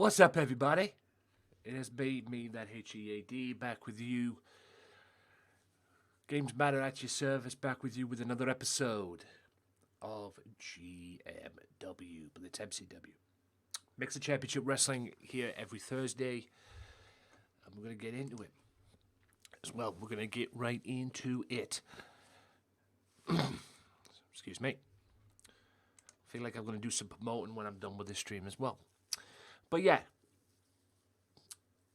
What's up, everybody? It has been me, that HEAD, back with you. Gamesmatter at your service, back with you with another episode of GMW, but it's MCW. Mixed Championship Wrestling here every Thursday, and we're going to get into it. As well, we're going to get right into it. Excuse me. I feel like I'm going to do some promoting when I'm done with this stream as well. But yeah,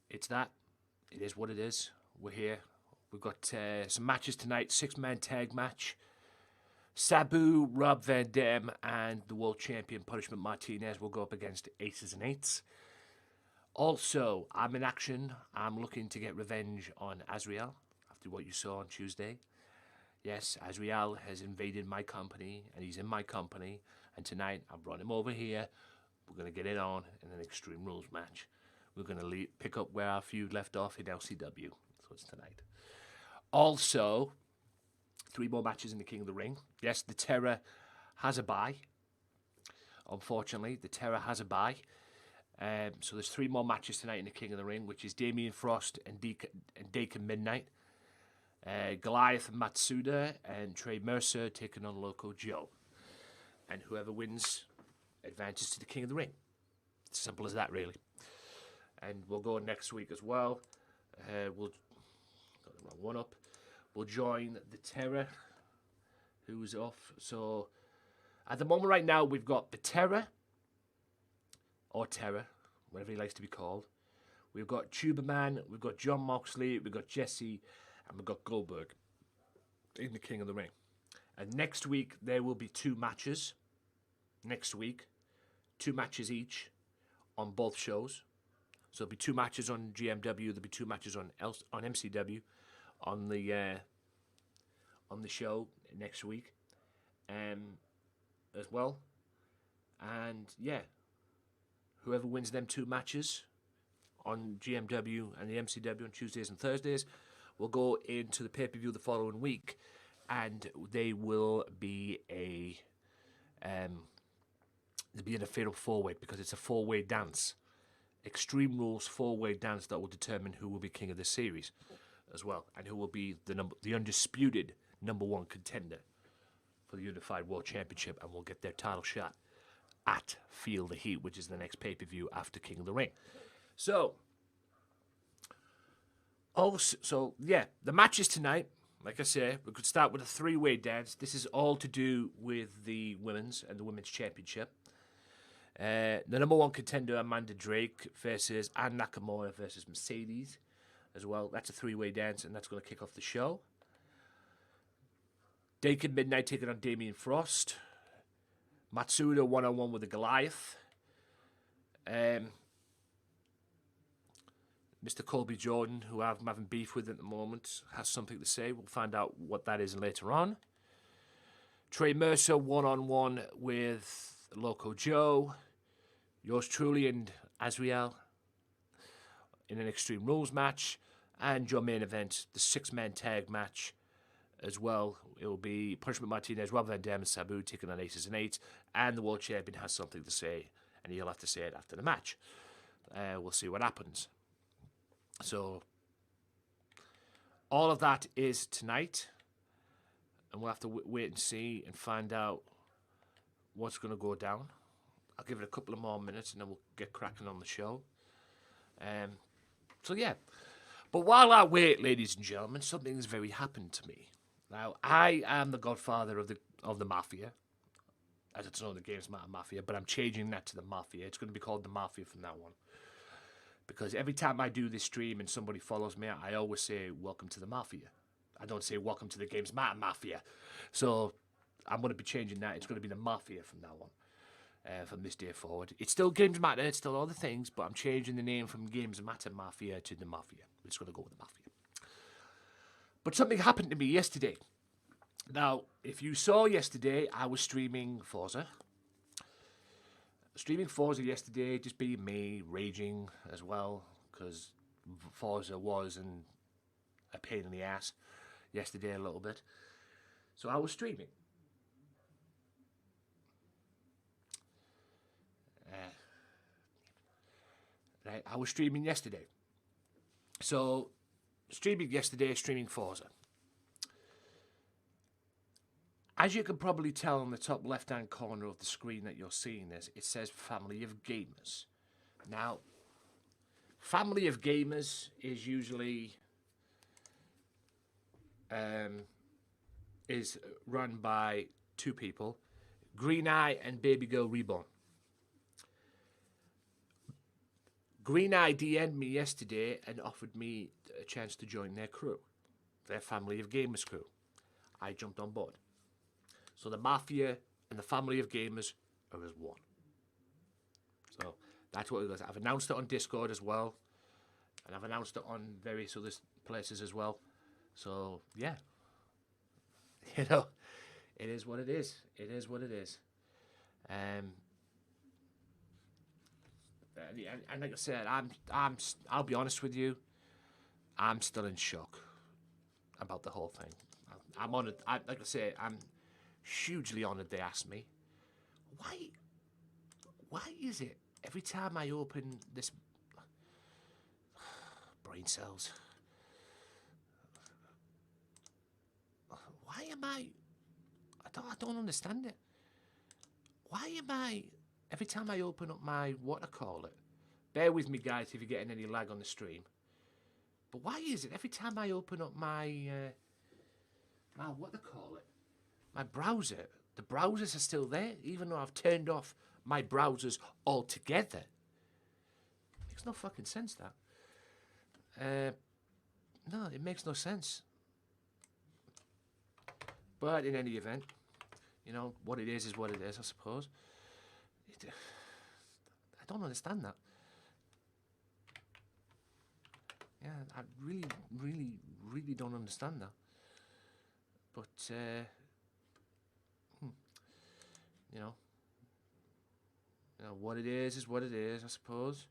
it's that. It is what it is. We're here. We've got some matches tonight. 6-man tag match. Sabu, Rob Van Dam, and the world champion Punishment Martinez will go up against Aces and Eights. Also, I'm in action. I'm looking to get revenge on Azrael after what you saw on Tuesday. Yes, Azrael has invaded my company, and he's in my company. And tonight, I brought him over here. We're going to get it on in an Extreme Rules match. We're going to pick up where our feud left off in LCW. So it's tonight. Also, 3 more matches in the King of the Ring. Yes, the Terror has a bye. Unfortunately, the Terror has a bye. So there's 3 more matches tonight in the King of the Ring, which is Damien Frost and Dakin Midnight. Goliath and Matsuda and Trey Mercer taking on Loco Joe. And whoever wins advances to the King of the Ring. It's simple as that, really. And we'll go next week as well. We'll got the wrong one up. We'll join the Terror, who's off. So at the moment, right now, we've got the Terror, or Terror, whatever he likes to be called. We've got Tuberman, we've got John Moxley, we've got Jesse, and we've got Goldberg in the King of the Ring. And next week, there will be 2 matches. Next week, 2 matches each on both shows. So there'll be 2 matches on GMW. There'll be 2 matches on MCW on the show next week, as well. And yeah, whoever wins them 2 matches on GMW and the MCW on Tuesdays and Thursdays will go into the pay-per-view the following week, and they will be there'll be a fatal 4-way, because it's a 4-way dance. Extreme Rules 4-way dance that will determine who will be king of the series as well, and who will be the undisputed #1 contender for the Unified World Championship, and will get their title shot at Feel the Heat, which is the next pay-per-view after King of the Ring. So yeah, the matches tonight, like I say, we could start with a 3-way dance. This is all to do with the women's and the women's championship. The #1 contender, Amanda Drake, versus Ann Nakamura versus Mercedes as well. That's a 3-way dance, and that's going to kick off the show. Dakin Midnight taking on Damien Frost. Matsuda 1-on-1 with the Goliath. Mr. Colby Jordan, who I'm having beef with at the moment, has something to say. We'll find out what that is later on. Trey Mercer 1-on-1 with Loco Joe. Yours truly and Azrael in an Extreme Rules match. And your main event, the 6-man tag match as well. It will be Punishment Martinez, Rob Van Dam, and Sabu taking on Aces and Eights. And the world champion has something to say, and he'll have to say it after the match. We'll see what happens. So all of that is tonight, and we'll have to wait and see and find out what's going to go down. I'll give it a couple of more minutes, and then we'll get cracking on the show. So yeah, but while I wait, ladies and gentlemen, something has very happened to me. Now, I am the godfather of the Mafia, as it's known, the Gamesmatter Mafia, but I'm changing that to the Mafia. It's going to be called the Mafia from now on. Because every time I do this stream and somebody follows me, I always say, welcome to the Mafia. I don't say, welcome to the Gamesmatter Mafia. So I'm going to be changing that. It's going to be the Mafia from now on, from this day forward. It's still Gamesmatter, it's still all the things, but I'm changing the name from Gamesmatter Mafia to the Mafia. It's going to go with the Mafia. But something happened to me yesterday. Now, if you saw yesterday, I was streaming Forza. Streaming Forza yesterday, just being me, raging as well, because Forza was a pain in the ass yesterday a little bit. So I was streaming. right? I was streaming yesterday. So, streaming Forza. As you can probably tell on the top left-hand corner of the screen that you're seeing this, it says Family of Gamers. Now, Family of Gamers is usually is run by two people, Green Eye and Baby Girl Reborn. Green Eye DM'd me yesterday and offered me a chance to join their crew, their Family of Gamers crew. I jumped on board. So the Mafia and the Family of Gamers are as one. So that's what it was. I've announced it on Discord as well, and I've announced it on various other places as well. So yeah, it is what it is. It is what it is. And like I said, I'll be honest with you, I'm still in shock about the whole thing. I'm honoured. Like I say, I'm hugely honoured they asked me. Why is it every time I open this brain cells? Why am I don't understand it. Why am I every time I open up my bear with me guys if you're getting any lag on the stream. But why is it every time I open up my my browser, the browsers are still there, even though I've turned off my browsers altogether. Makes no fucking sense, that. No, it makes no sense. But in any event, you know, what it is what it is, I suppose. I don't understand that. Yeah, I really don't understand that. But, you know, what it is what it is, I suppose.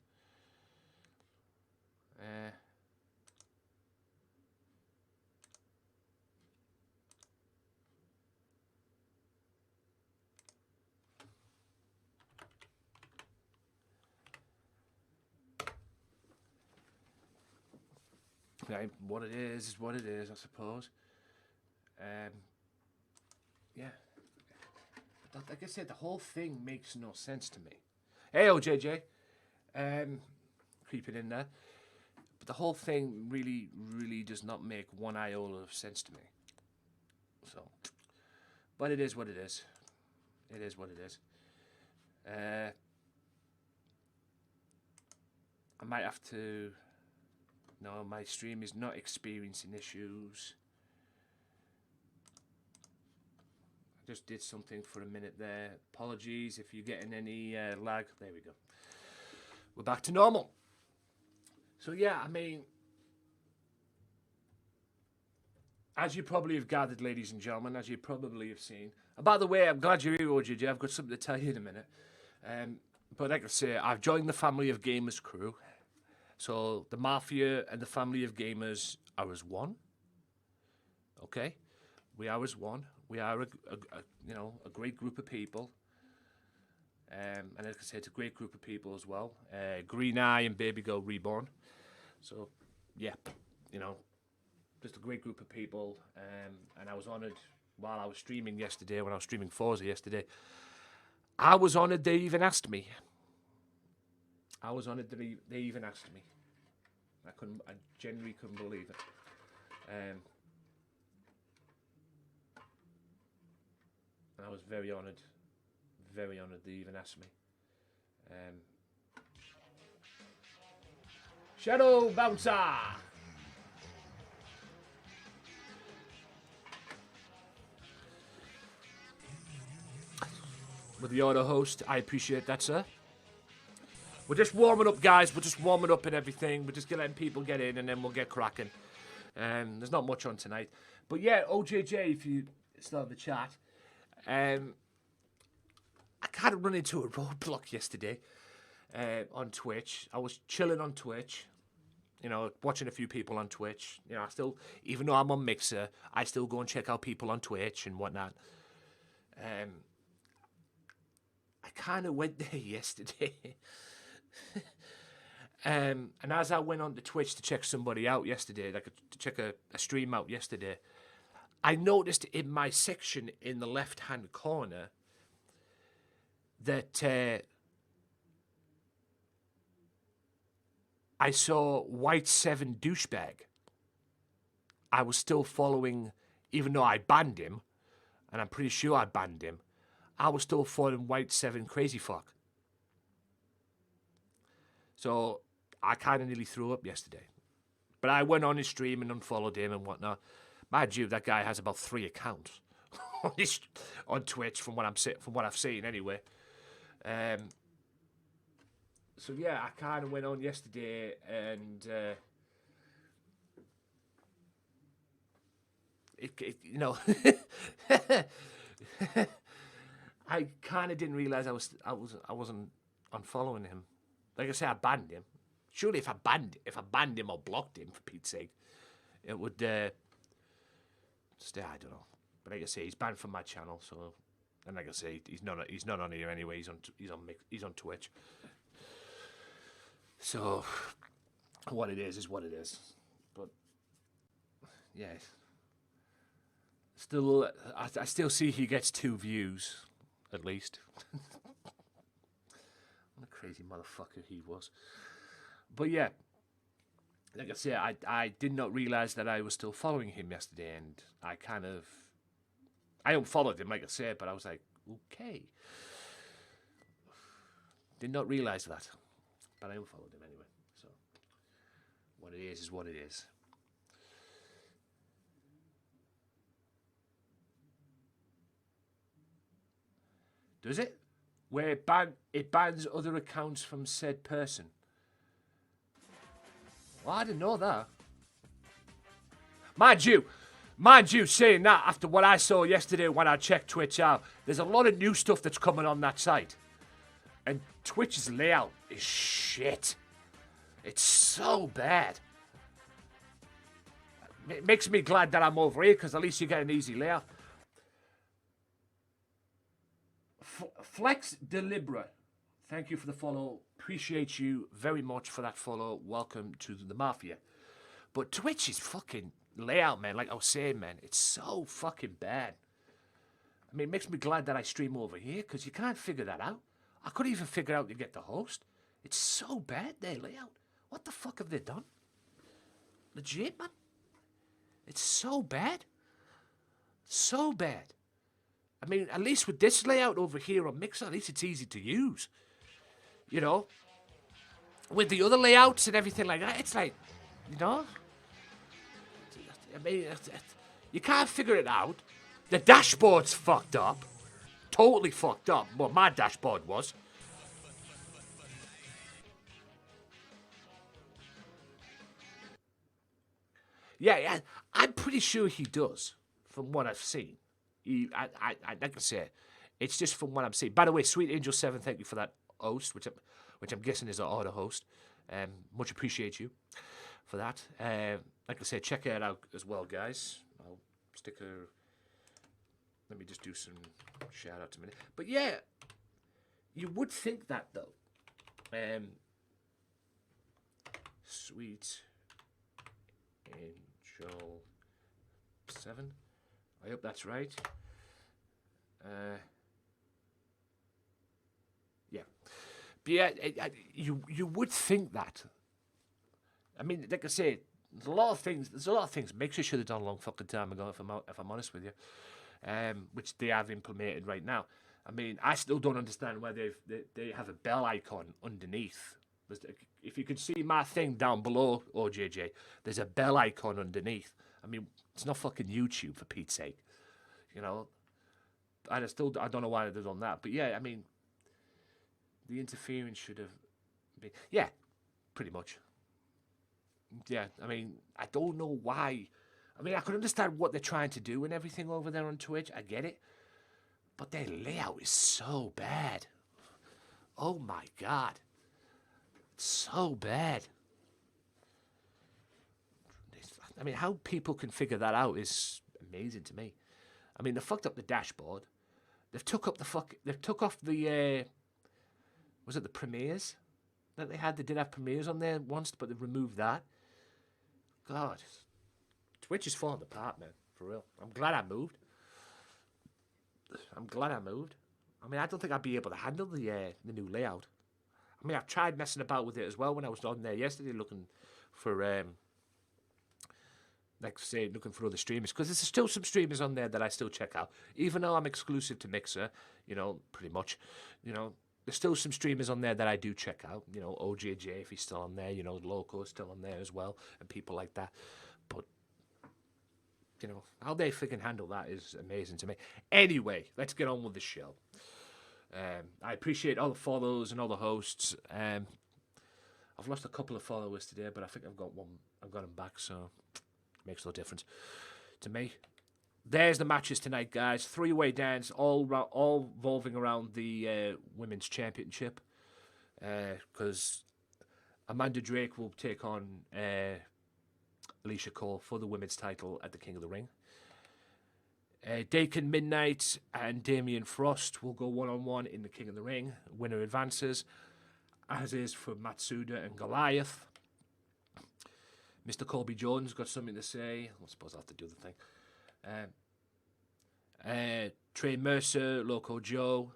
Right, what it is what it is, I suppose. Yeah. Like I said, the whole thing makes no sense to me. Hey, OJJ. Creeping in there. But the whole thing really does not make one iota of sense to me. So, but it is what it is. It is what it is. I might have to... No, my stream is not experiencing issues. I just did something for a minute there. Apologies if you're getting any lag. There we go. We're back to normal. So yeah, I mean, as you probably have gathered, ladies and gentlemen, as you probably have seen. And by the way, I'm glad you're here, OJJ. I've got something to tell you in a minute. But like I say, I've joined the Family of Gamers crew. So the Mafia and the Family of Gamers are as one. Okay, we are as one. We are a great group of people. And like I said, it's a great group of people as well. Green Eye and Baby Girl Reborn. So yeah, you know, just a great group of people. And I was honoured while I was streaming yesterday, when I was streaming Forza yesterday. I was honoured they even asked me. I was honoured that they even asked me. I genuinely couldn't believe it. And I was very honoured they even asked me. Shadow Bouncer! With the auto host, I appreciate that, sir. We're just warming up, guys. We're just warming up and everything. We're just letting people get in, and then we'll get cracking. There's not much on tonight. But yeah, OJJ, if you still have the chat. I kind of run into a roadblock yesterday on Twitch. I was chilling on Twitch, you know, watching a few people on Twitch. You know, I still, even though I'm on Mixer, I still go and check out people on Twitch and whatnot. I kind of went there yesterday. And as I went on to Twitch to check somebody out yesterday, like to check a stream out yesterday, I noticed in my section in the left-hand corner that I saw White 7 douchebag. I was still following, even though I banned him, and I'm pretty sure I banned him, I was still following White 7 crazy fuck. So I kind of nearly threw up yesterday. But I went on his stream and unfollowed him and whatnot. Mind you, that guy has about 3 accounts on Twitch from what I've seen anyway. So yeah, I kind of went on yesterday and you know, I kind of didn't realize I wasn't unfollowing him. Like I say, I banned him. Surely, if I banned him or blocked him, for Pete's sake, it would stay. I don't know. But like I say, he's banned from my channel. So, and like I say, he's not on here anyway. He's on Twitch. So, what it is what it is. But yeah, still, I still see he gets 2 views at least. What a crazy motherfucker he was. But yeah, like I say, I did not realize that I was still following him yesterday, and I unfollowed him, like I said, but I was like, okay. Did not realize that, but I unfollowed him anyway. So what it is what it is. Does it? Where it bans other accounts from said person. Well, I didn't know that. Mind you, saying that after what I saw yesterday when I checked Twitch out, there's a lot of new stuff that's coming on that site. And Twitch's layout is shit. It's so bad. It makes me glad that I'm over here, because at least you get an easy layout. Flex Deliberate, thank you for the follow. Appreciate you very much for that follow. Welcome to the Mafia. But Twitch's fucking layout, man, like I was saying, man, it's so fucking bad. I mean, it makes me glad that I stream over here, because you can't figure that out. I couldn't even figure out to get the host. It's so bad, their layout. What the fuck have they done? Legit, man. It's so bad. So bad. I mean, at least with this layout over here on Mixer, at least it's easy to use. You know? With the other layouts and everything like that, it's like, you know? I mean, you can't figure it out. The dashboard's fucked up. Totally fucked up. Well, my dashboard was. Yeah, I'm pretty sure he does, from what I've seen. Like I say, it's just from what I'm seeing. By the way, Sweet Angel 7, thank you for that host, which I'm guessing is an auto host. Much appreciate you for that. Like I said, check it out as well, guys. I'll stick a. Let me just do some shout out to me. But yeah, you would think that though. Sweet Angel 7. I hope that's right. Yeah. But yeah, you would think that. I mean, like I say, there's a lot of things. Mixer should have done a long fucking time ago, if I'm honest with you. Which they have implemented right now. I mean, I still don't understand why they have a bell icon underneath. If you could see my thing down below, OJJ, there's a bell icon underneath. I mean, it's not fucking YouTube, for Pete's sake. You know? I don't know why they've done that. But yeah, I mean, the interference should have been... Yeah, pretty much. Yeah, I mean, I don't know why. I mean, I can understand what they're trying to do and everything over there on Twitch. I get it. But their layout is so bad. Oh my God. It's so bad. I mean, how people can figure that out is amazing to me. I mean, they fucked up the dashboard. They've took off the was it the premieres? that they had. They did have premieres on there once, but they've removed that. God, Twitch is falling apart, man. For real. I'm glad I moved. I mean, I don't think I'd be able to handle the new layout. I mean, I've tried messing about with it as well when I was on there yesterday looking for, looking for other streamers. Because there's still some streamers on there that I still check out. Even though I'm exclusive to Mixer, pretty much, there's still some streamers on there that I do check out. OJJ, if he's still on there, Loco is still on there as well, and people like that. But, how they freaking handle that is amazing to me. Anyway, let's get on with the show. I appreciate all the follows and all the hosts. I've lost a couple of followers today, but I think I've got them back, so it makes no difference to me. There's the matches tonight, guys. 3-way dance, all revolving around the Women's Championship. Because Amanda Drake will take on Alicia Cole for the women's title at the King of the Ring. Dakin Midnight and Damien Frost will go one-on-one in the King of the Ring. Winner advances, as is for Matsuda and Goliath. Mr. Colby Jordan's got something to say. I suppose I'll have to do the thing. Trey Mercer, Loco Joe,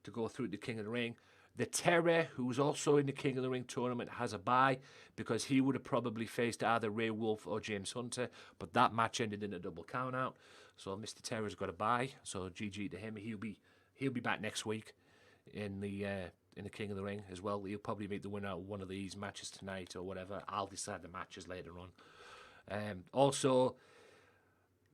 to go through the King of the Ring. The Terror, who's also in the King of the Ring tournament, has a bye because he would have probably faced either Ray Wolf or James Hunter, but that match ended in a double count-out. So Mr. Terror's got a bye. So GG to him. He'll be back next week in the King of the Ring as well. He'll probably make the winner of one of these matches tonight or whatever. I'll decide the matches later on. Also,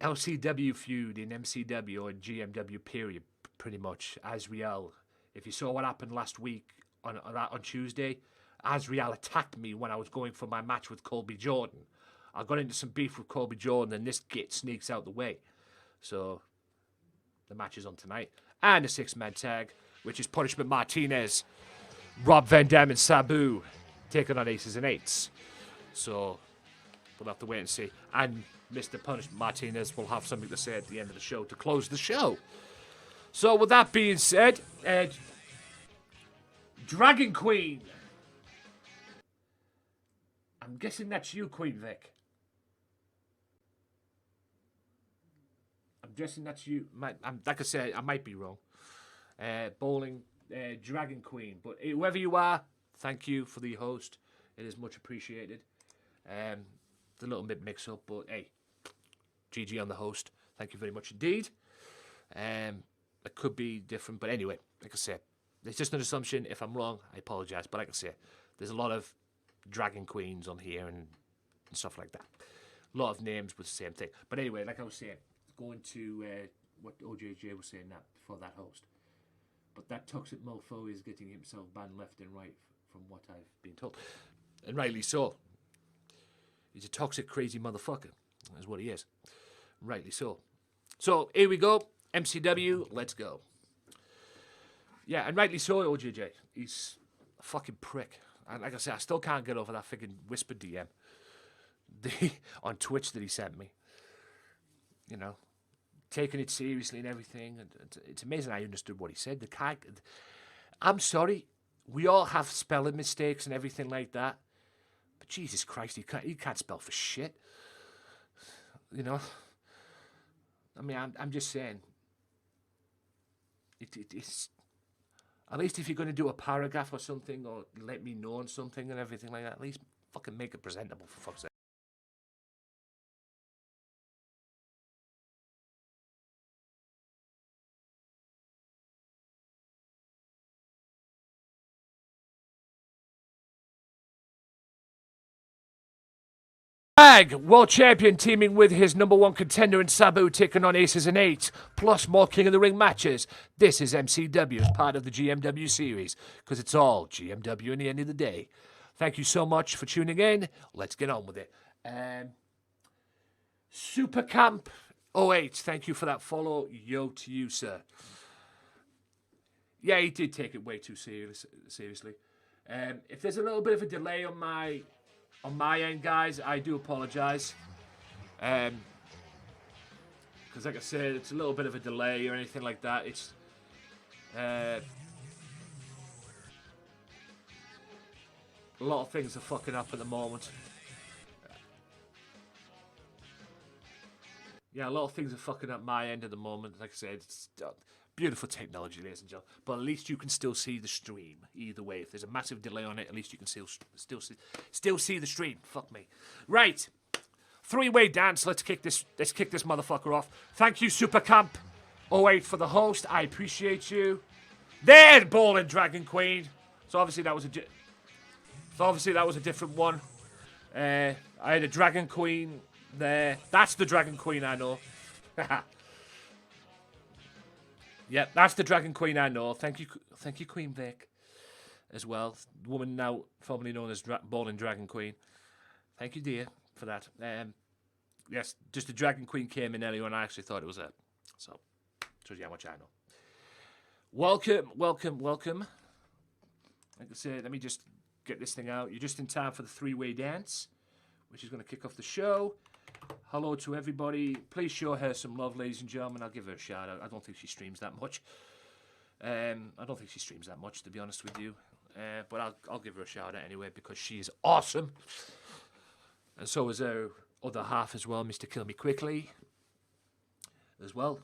LCW feud in MCW or GMW period, pretty much. Azriel, if you saw what happened last week on Tuesday, Azriel attacked me when I was going for my match with Colby Jordan. I got into some beef with Colby Jordan, and this git sneaks out the way. So, the match is on tonight. And a 6-man tag, which is Punishment Martinez, Rob Van Dam, and Sabu taking on Aces and Eights. So, we'll have to wait and see. And Mr. Punishment Martinez will have something to say at the end of the show to close the show. So, with that being said, Dragon Queen. I'm guessing that's you, Queen Vic. I'm guessing that's you. Like I said, I might be wrong. Bowling Dragon Queen. But whoever you are, thank you for the host. It is much appreciated. It's a little bit mix up, but hey, GG on the host. Thank you very much indeed. It could be different, but anyway, like I said, it's just an assumption. If I'm wrong, I apologize. But like I said, there's a lot of Dragon Queens on here and stuff like that. A lot of names with the same thing. But anyway, like I was saying, going to what OJJ was saying that for that host. But that toxic mofo is getting himself banned left and right from what I've been told. And rightly so. He's a toxic, crazy motherfucker. That's what he is. Rightly so. So, here we go. MCW, let's go. Yeah, and rightly so, OJJ. He's a fucking prick. And like I said, I still can't get over that fucking whispered DM on Twitch that he sent me. Taking it seriously and everything. And it's amazing I understood what he said. I'm sorry. We all have spelling mistakes and everything like that. But Jesus Christ, he can't spell for shit. I mean, I'm just saying. It's at least if you're going to do a paragraph or something, or let me know on something and everything like that, at least fucking make it presentable, for fuck's sake. World champion teaming with his number one contender in Sabu, taking on Aces and Eights, plus more King of the Ring matches. This is MCW as part of the GMW series, because it's all GMW in the end of the day. Thank you so much for tuning in. Let's get on with it. Supercamp 08, thank you for that follow. Yo to you, sir. Yeah, he did take it way too seriously. If there's a little bit of a delay on my end, guys, I do apologise. Because like I said, it's a little bit of a delay or anything like that. It's A lot of things are fucking up at the moment. Yeah, a lot of things are fucking up my end at the moment. Like I said, it's beautiful technology, ladies and gentlemen. But at least you can still see the stream. Either way, if there's a massive delay on it, at least you can still see the stream. Fuck me. Right, three-way dance. Let's kick this motherfucker off. Thank you, Supercamp 08 for the host. I appreciate you. There, Ball and Dragon Queen. So obviously that was a different one. I had a Dragon Queen there. That's the Dragon Queen I know. Yep, that's the Dragon Queen I know. Thank you, Queen Vic, as well. The woman now formerly known as Ball and Dragon Queen. Thank you, dear, for that. Yes, just the Dragon Queen came in earlier, and I actually thought it was her. So, shows you how much I know. Welcome. Like I said, let me just get this thing out. You're just in time for the three-way dance, which is going to kick off the show. Hello to everybody. Please show her some love, ladies and gentlemen. I'll give her a shout out. I don't think she streams that much. To be honest with you. But I'll give her a shout out anyway because she is awesome. And so is her other half as well, Mr. Kill Me Quickly. As well.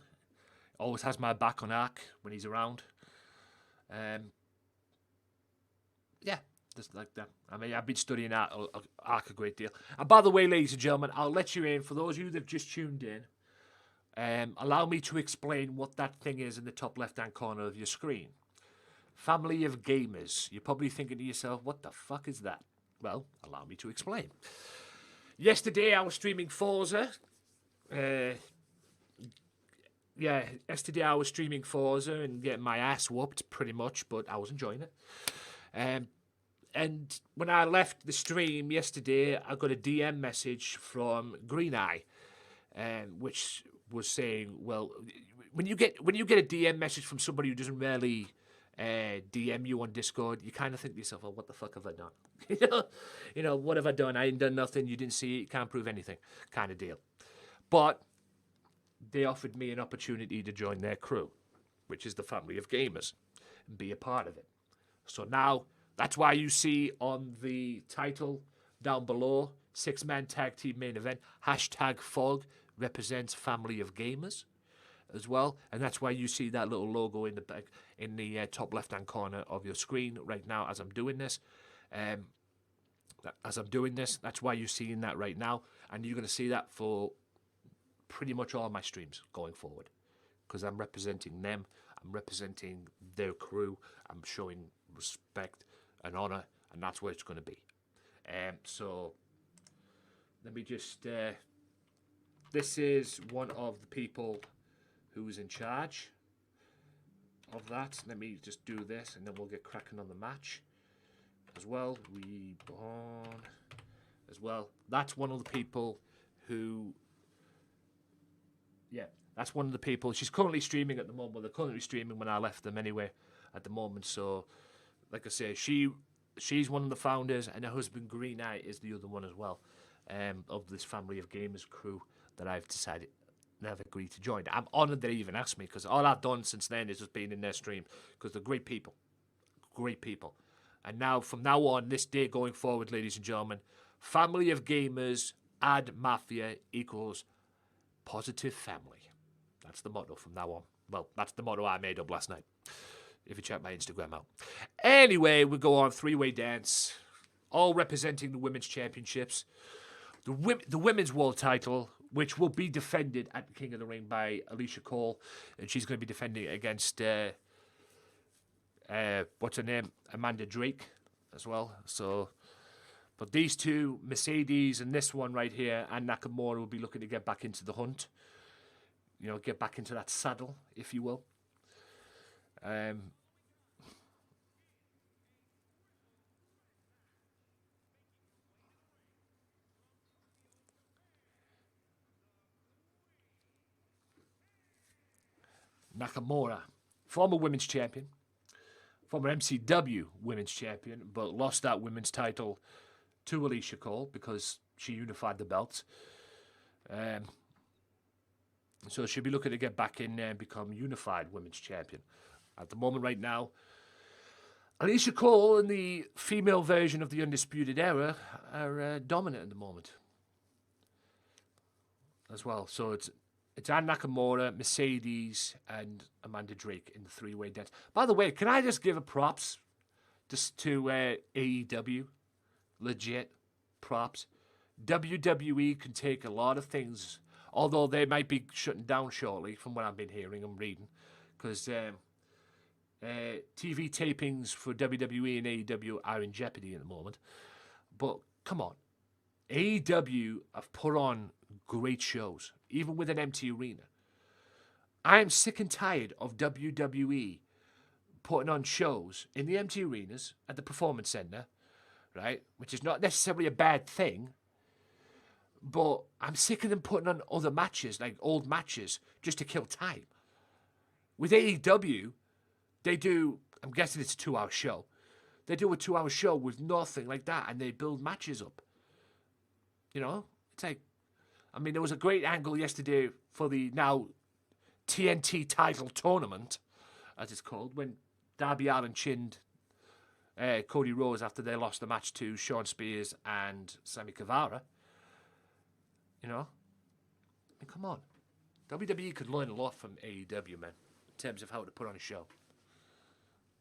Always has my back on Ark when he's around. Yeah. Just like that. I mean, I've been studying Ark a great deal. And by the way, ladies and gentlemen, I'll let you in. For those of you that have just tuned in, allow me to explain what that thing is in the top left-hand corner of your screen. Family of Gamers. You're probably thinking to yourself, what the fuck is that? Well, allow me to explain. Yesterday, I was streaming Forza. Yesterday I was streaming Forza and getting my ass whooped, pretty much, but I was enjoying it. And when I left the stream yesterday, I got a DM message from Green Eye, which was saying, well, when you get a DM message from somebody who doesn't really DM you on Discord, you kind of think to yourself, well, what the fuck have I done? you know, what have I done? I ain't done nothing. You didn't see it. You can't prove anything, kind of deal. But they offered me an opportunity to join their crew, which is the Family of Gamers, and be a part of it. So now, that's why you see on the title down below, 6-man tag team main event, #FOG represents Family of Gamers as well. And that's why you see that little logo in the back, in the top left-hand corner of your screen right now as I'm doing this. That's why you're seeing that right now. And you're going to see that for pretty much all my streams going forward. Because I'm representing them. I'm representing their crew. I'm showing respect and honor, and that's where it's going to be. So let me just this is one of the people who's in charge of that. Let me just do this and then we'll get cracking on the match as well. Reborn as well. That's one of the people who that's one of the people. She's currently streaming at the moment. Well, they're currently streaming when I left them anyway at the moment. So like I say, she's one of the founders, and her husband Green Eye is the other one as well, of this Family of Gamers crew that I've decided they've agreed to join. I'm honoured they even asked me, because all I've done since then is just been in their stream, because they're great people. And now, from now on, this day going forward, ladies and gentlemen, Family of Gamers add Mafia equals positive family. That's the motto from now on. Well, that's the motto I made up last night, if you check my Instagram out. Anyway, we go on three-way dance, all representing the Women's Championships. The Women's World title, which will be defended at King of the Ring by Alicia Cole, and she's going to be defending it against, what's her name, Amanda Drake as well. So, but these two, Mercedes and this one right here, and Nakamura will be looking to get back into the hunt. You know, get back into that saddle, if you will. Nakamura, former women's champion, former MCW women's champion, but lost that women's title to Alicia Cole because she unified the belts. So she'll be looking to get back in there and become unified women's champion. At the moment right now, Alicia Cole and the female version of the Undisputed Era are dominant at the moment as well. So it's Ann Nakamura, Mercedes, and Amanda Drake in the three-way dance. By the way, can I just give a props just to AEW? Legit props. WWE can take a lot of things, although they might be shutting down shortly from what I've been hearing and reading, because TV tapings for WWE and AEW are in jeopardy at the moment. But come on, AEW have put on great shows, even with an empty arena. I am sick and tired of WWE putting on shows in the empty arenas at the Performance Center, right? Which is not necessarily a bad thing, but I'm sick of them putting on other matches, like old matches, just to kill time. With AEW, they do, I'm guessing it's a 2-hour show. They do a 2-hour show with nothing like that, and they build matches up. You know? It's like, I mean, there was a great angle yesterday for the now TNT title tournament, as it's called, when Darby Allin chinned Cody Rhodes after they lost the match to Shawn Spears and Sammy Guevara. You know? I mean, come on. WWE could learn a lot from AEW, man, in terms of how to put on a show.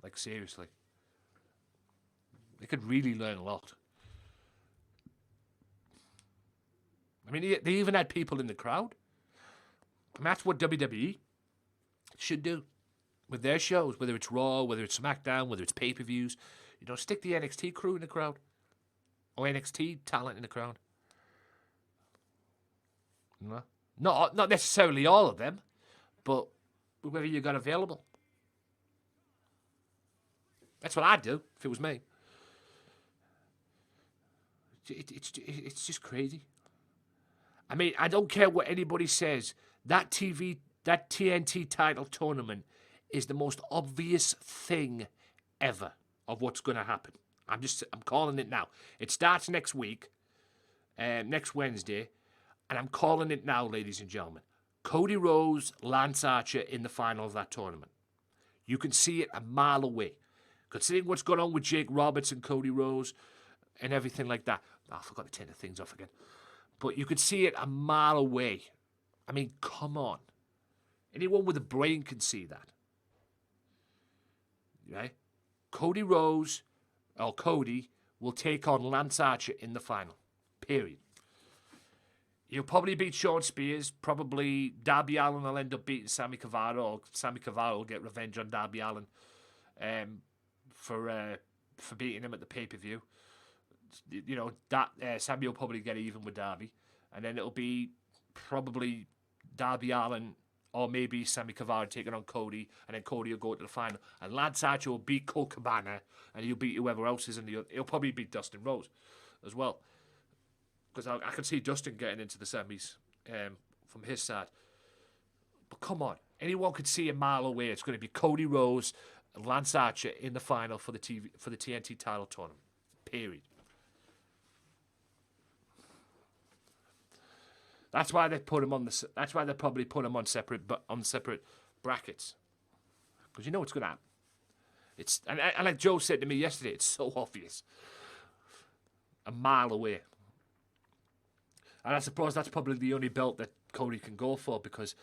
Like, seriously. They could really learn a lot. I mean, they even had people in the crowd. And that's what WWE should do with their shows, whether it's Raw, whether it's SmackDown, whether it's pay-per-views. You know, stick the NXT crew in the crowd. Or NXT talent in the crowd. You know? Not necessarily all of them, but whoever you got available. That's what I'd do if it was me. It's just crazy. I mean, I don't care what anybody says. That TNT title tournament is the most obvious thing ever of what's going to happen. I'm calling it now. It starts next week, next Wednesday, and I'm calling it now, ladies and gentlemen. Cody Rhodes, Lance Archer in the final of that tournament. You can see it a mile away. Considering what's going on with Jake Roberts and Cody Rhodes and everything like that. Oh, I forgot to turn the things off again. But you could see it a mile away. I mean, come on. Anyone with a brain can see that. Right? Cody Rhodes, or Cody, will take on Lance Archer in the final. Period. He'll probably beat Shawn Spears. Probably Darby Allin will end up beating Sammy Guevara, or Sammy Guevara will get revenge on Darby Allin for beating him at the pay-per-view. You know, that Sammy will probably get even with Darby. And then it'll be probably Darby Allin or maybe Sammy Guevara taking on Cody, and then Cody will go to the final. And Lance Archer will beat Colt Cabana, and he'll beat whoever else is in the... He'll probably beat Dustin Rhodes as well. Because I can see Dustin getting into the semis from his side. But come on. Anyone could see a mile away. It's going to be Cody Rhodes and Lance Archer in the final for the TNT title tournament. Period. That's why they put him on the. That's why they probably put him on separate brackets, because you know what's going to happen. It's and like Joe said to me yesterday, it's so obvious, a mile away. And I suppose that's probably the only belt that Cody can go for, because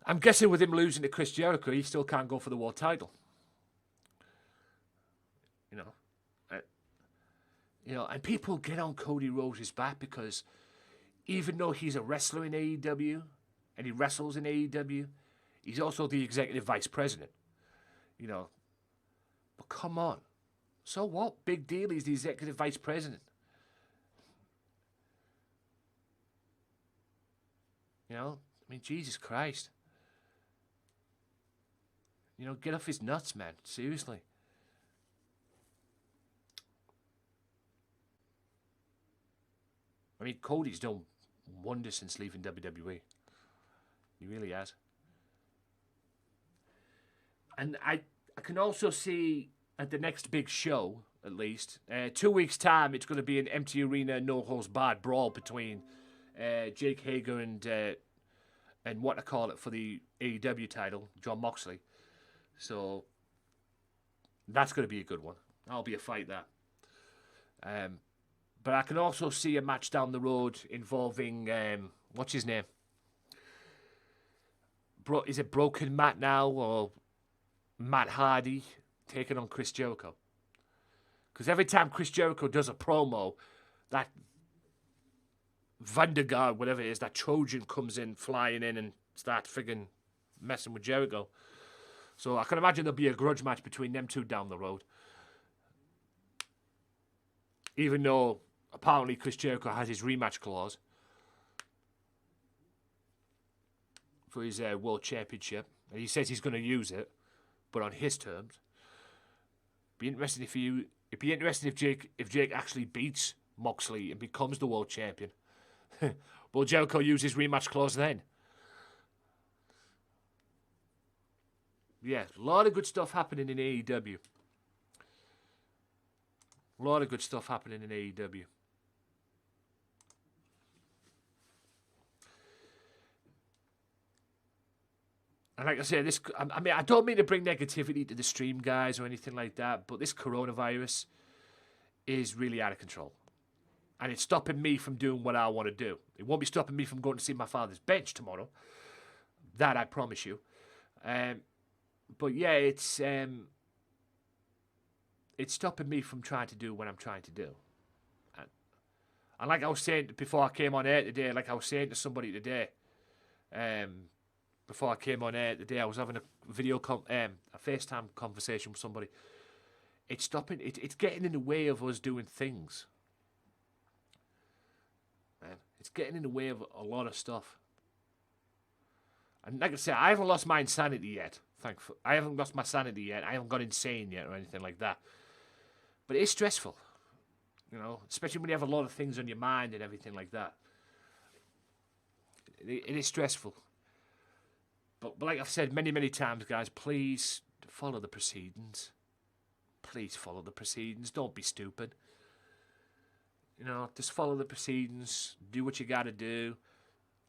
I'm guessing with him losing to Chris Jericho, he still can't go for the world title. You know, and people get on Cody Rhodes' back because, even though he's a wrestler in AEW, and he wrestles in AEW, he's also the executive vice president. You know. But come on. So what? Big deal, he's the executive vice president. You know? I mean, Jesus Christ. You know, get off his nuts, man. Seriously. I mean, Cody's done wonders since leaving WWE. He really has. And I can also see at the next big show, at least, 2 weeks' time, it's going to be an empty arena, no-holds-barred brawl between Jake Hager and what I call it for the AEW title, Jon Moxley. So That's going to be a good one. That'll be a fight, that. But I can also see a match down the road involving, what's his name? Is it Broken Matt now, or Matt Hardy taking on Chris Jericho? Because every time Chris Jericho does a promo, that Vandergaard, whatever it is, that Trojan comes in, flying in and starts friggin' messing with Jericho. So I can imagine there'll be a grudge match between them two down the road. Even though apparently Chris Jericho has his rematch clause for his World Championship, and he says he's going to use it, but on his terms. It'd be interesting if Jake actually beats Moxley and becomes the world champion. Will Jericho use his rematch clause then? Yeah, a lot of good stuff happening in AEW. A lot of good stuff happening in AEW. And like I say, I don't mean to bring negativity to the stream, guys, or anything like that, but this coronavirus is really out of control. And it's stopping me from doing what I want to do. It won't be stopping me from going to see my father's bench tomorrow. That I promise you. But yeah, it's stopping me from trying to do what I'm trying to do. And like I was saying before I came on air today, like I was saying to somebody today, before I came on air today, I was having a FaceTime conversation with somebody. It's getting in the way of us doing things. Man, it's getting in the way of a lot of stuff. And like I said, I haven't lost my insanity yet. I haven't lost my sanity yet. I haven't gone insane yet or anything like that. But it is stressful, you know, especially when you have a lot of things on your mind and everything like that. It is stressful. But like I've said many, many times, guys, please follow the proceedings. Please follow the proceedings. Don't be stupid. You know, just follow the proceedings. Do what you got to do.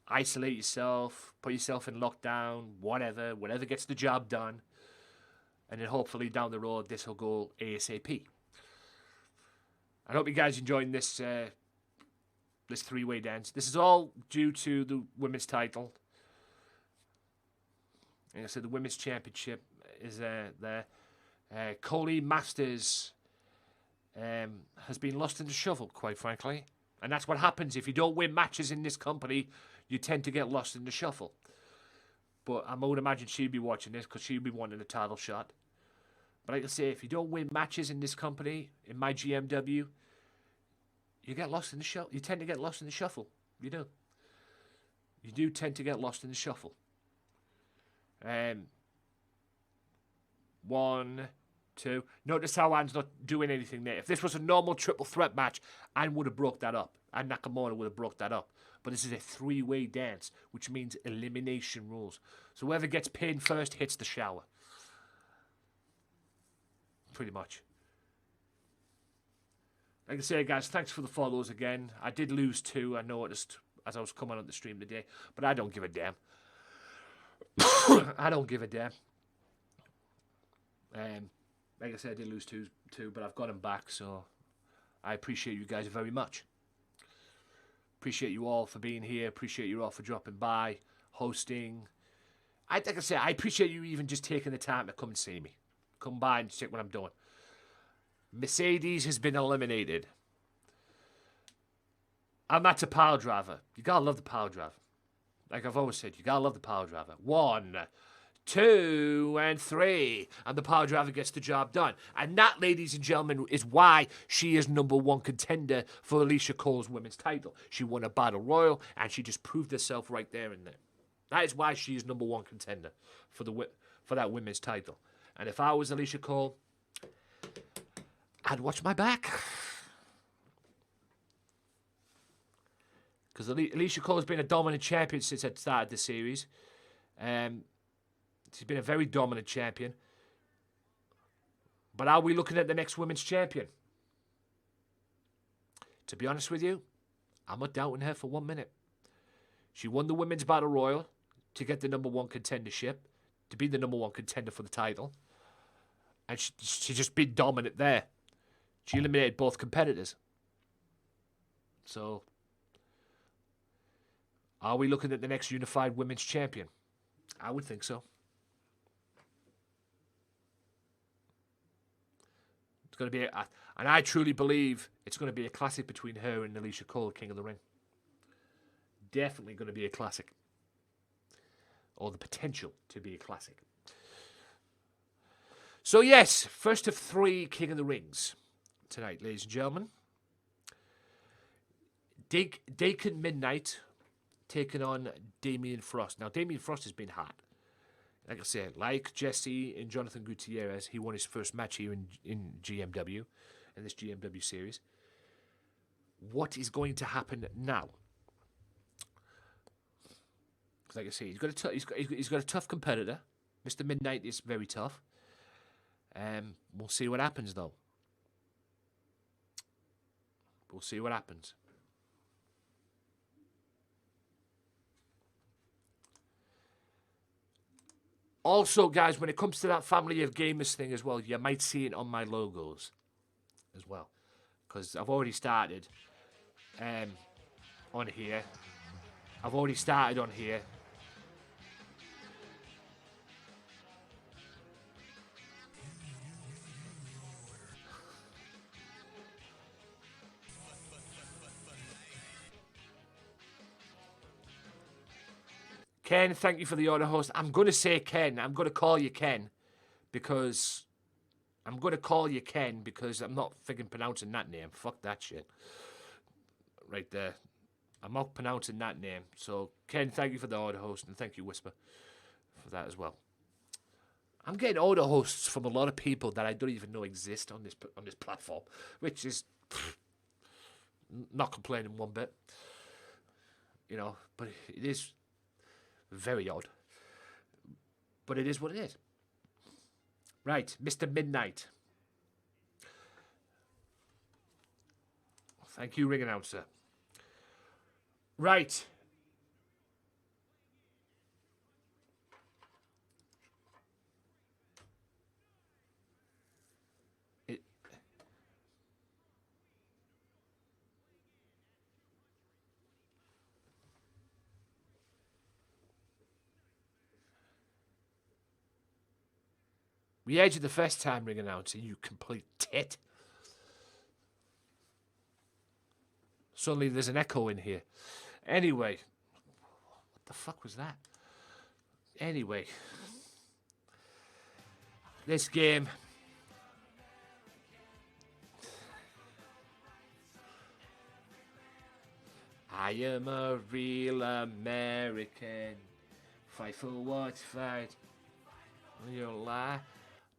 Isolate yourself. Put yourself in lockdown. Whatever gets the job done. And then hopefully down the road, this will go ASAP. I hope you guys enjoying this this three-way dance. This is all due to the women's title. Like I said, the women's championship is there. Coley Masters has been lost in the shuffle, quite frankly. And that's what happens. If you don't win matches in this company, you tend to get lost in the shuffle. But I would imagine she'd be watching this because she'd be wanting a title shot. But like I say, if you don't win matches in this company, in my GMW, you get lost in the shuffle. You tend to get lost in the shuffle. You do. You do tend to get lost in the shuffle. 1, 2. Notice how Anne's not doing anything there. If this was a normal triple threat match, Anne would have broke that up. And Nakamura would have broke that up. But this is a three-way dance, which means elimination rules. So whoever gets pinned first hits the shower. Pretty much. Like I say, guys, thanks for the follows again. I did lose 2, I noticed, as I was coming on the stream today. But I don't give a damn. I don't give a damn. Like I said, I did lose two, but I've got them back, so I appreciate you guys very much. Appreciate you all for being here. Appreciate you all for dropping by, hosting. Like I said, I appreciate you even just taking the time to come and see me. Come by and check what I'm doing. Mercedes has been eliminated. And that's a power driver. You gotta love the power driver. Like I've always said, you gotta love the power driver. 1, 2, and 3. And the power driver gets the job done. And that, ladies and gentlemen, is why she is #1 contender for Alicia Cole's women's title. She won a battle royal, and she just proved herself right there and then. That is why she is #1 contender for that women's title. And if I was Alicia Cole, I'd watch my back. Because Alicia Cole has been a dominant champion since I started the series. She's been a very dominant champion. But are we looking at the next women's champion? To be honest with you, I'm not doubting her for 1 minute. She won the Women's Battle Royal to get the #1 contendership, to be the #1 contender for the title. And she just been dominant there. She eliminated both competitors. So, are we looking at the next unified women's champion? I would think so. It's going to be, and I truly believe it's going to be a classic between her and Alicia Cole, King of the Ring. Definitely going to be a classic. Or the potential to be a classic. So yes, first of 3 King of the Rings tonight, ladies and gentlemen. Dakin Midnight taking on Damien Frost. Now, Damien Frost has been hot. Like I said, like Jesse and Jonathan Gutierrez, he won his first match here in GMW, in this GMW series. What is going to happen now? Like I say, he's got a tough competitor. Mr. Midnight is very tough. We'll see what happens, though. We'll see what happens. Also, guys, when it comes to that family of gamers thing as well, you might see it on my logos as well. Because I've already started on here. I've already started on here. Ken, thank you for the order host. I'm going to say Ken. I'm going to call you Ken because I'm not friggin' pronouncing that name. Fuck that shit. Right there. I'm not pronouncing that name. So, Ken, thank you for the order host, and thank you, Whisper, for that as well. I'm getting order hosts from a lot of people that I don't even know exist on this platform, which is not complaining one bit. You know, but it is very odd. But it is what it is. Right, Mr. Midnight. Thank you, ring announcer. Right. We edged the first time, ring announcer, you complete tit. Suddenly there's an echo in here. Anyway. What the fuck was that? Anyway. This game. I am a real American. Fight for what's right. You don't lie.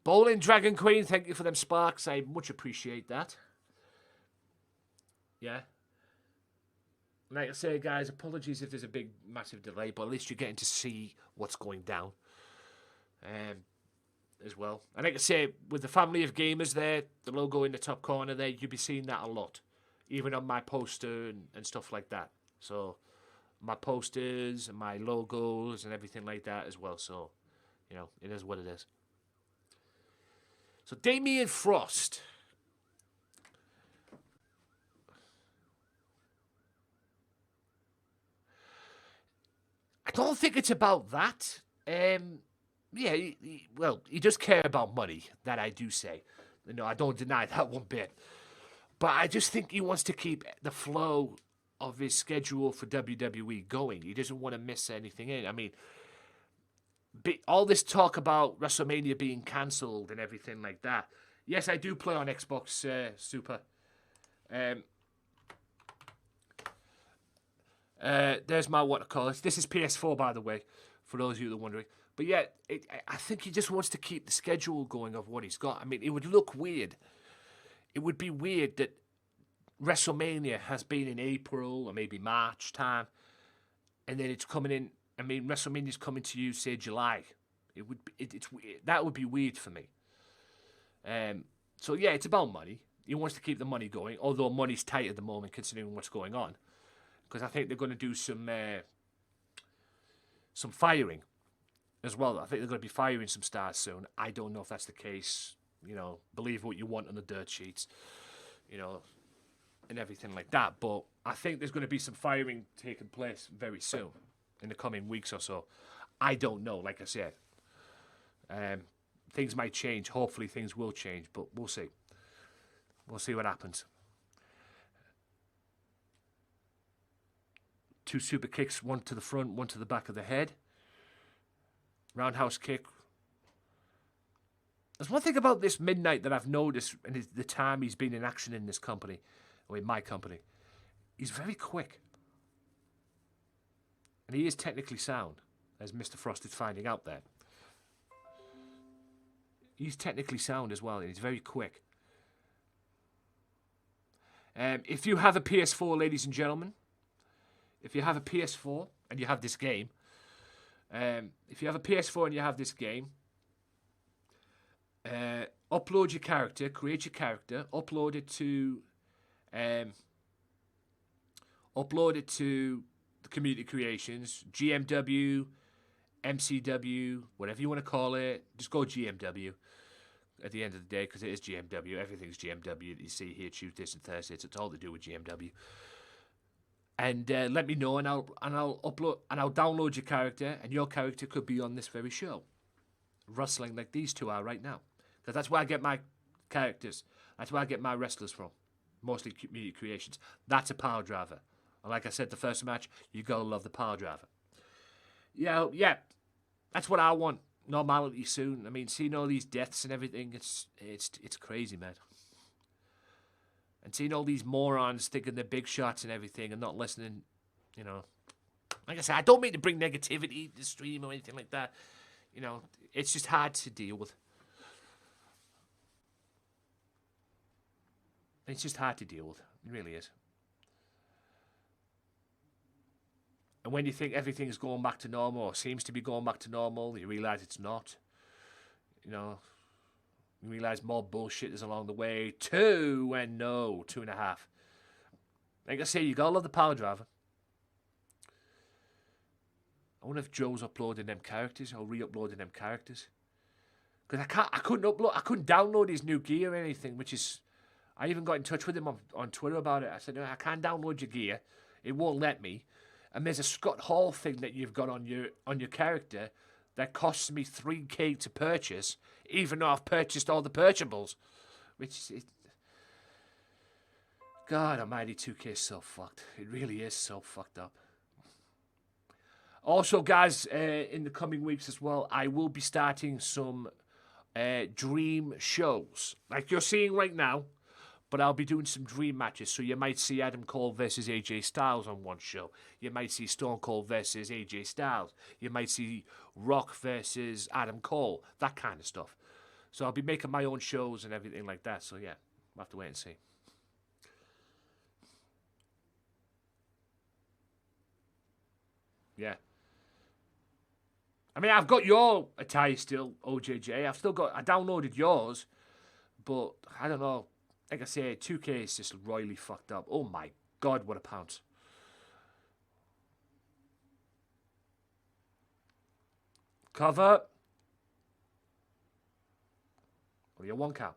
Bowling Dragon Queen, thank you for them sparks. I much appreciate that. Yeah. Like I say, guys, apologies if there's a big, massive delay, but at least you're getting to see what's going down as well. And like I say, with the family of gamers there, the logo in the top corner there, you'll be seeing that a lot, even on my poster and stuff like that. So my posters and my logos and everything like that as well. So, you know, it is what it is. So Damien Frost. I don't think it's about that. Yeah, he does care about money, that I do say. No, I don't deny that one bit. But I just think he wants to keep the flow of his schedule for WWE going. He doesn't want to miss anything in. I mean, all this talk about WrestleMania being cancelled and everything like that. Yes, I do play on Xbox Super. There's my what to call it. This is PS4, by the way, for those of you that are wondering. But yeah, I think he just wants to keep the schedule going of what he's got. I mean, it would look weird. It would be weird that WrestleMania has been in April or maybe March time, and then it's coming in. I mean, WrestleMania's coming to you, say July. That would be weird for me. So yeah, it's about money. He wants to keep the money going, although money's tight at the moment considering what's going on. Because I think they're going to do some firing as well. I think they're going to be firing some stars soon. I don't know if that's the case. you know, believe what you want on the dirt sheets, you know, and everything like that. But I think there's going to be some firing taking place very soon, in the coming weeks or so. I don't know, like I said. Things might change. Hopefully things will change, but we'll see. We'll see what happens. 2 super kicks, one to the front, one to the back of the head. Roundhouse kick. There's one thing about this Midnight that I've noticed in the time he's been in action in this company, or in my company. He's very quick. And he is technically sound, as Mr. Frost is finding out there. He's technically sound as well, and he's very quick. If you have a PS4, ladies and gentlemen, if you have a PS4 and you have this game, if you have a PS4 and you have this game, upload your character, create your character, upload it to the community creations, GMW, MCW, whatever you want to call it. Just go GMW at the end of the day, because it is GMW. Everything's GMW that you see here Tuesdays and Thursdays. It's all to do with GMW. And let me know, and I'll upload and I'll download your character, and your character could be on this very show, wrestling like these two are right now. Because that's where I get my characters. That's where I get my wrestlers from. Mostly community creations. That's a power driver. And like I said, the first match, you gotta love the power driver. Yeah. That's what I want. Normality soon. I mean, seeing all these deaths and everything, it's crazy, man. And seeing all these morons thinking they're big shots and everything and not listening, you know. Like I said, I don't mean to bring negativity to the stream or anything like that. You know, it's just hard to deal with. It's just hard to deal with. It really is. And when you think everything's going back to normal, or seems to be going back to normal, you realise it's not. You know, you realise more bullshit is along the way. 2.5. Like I say, you gotta love the power driver. I wonder if Joe's uploading them characters or re-uploading them characters. Because I couldn't download his new gear or anything, which is, I even got in touch with him on Twitter about it. I said, no, I can't download your gear. It won't let me. And there's a Scott Hall thing that you've got on your character that costs me $3,000 to purchase, even though I've purchased all the purchables. Which is, God almighty, 2K is so fucked. It really is so fucked up. Also, guys, in the coming weeks as well, I will be starting some dream shows. Like you're seeing right now. But I'll be doing some dream matches, so you might see Adam Cole versus AJ Styles on one show. You might see Stone Cold versus AJ Styles. You might see Rock versus Adam Cole, that kind of stuff. So I'll be making my own shows and everything like that, so yeah, we'll have to wait and see. Yeah. I mean, I've got your attire still, OJJ. I downloaded yours, but I don't know. Like I say, 2K is just royally fucked up. Oh my God, what a pounce. Cover. Well, you're 1 count.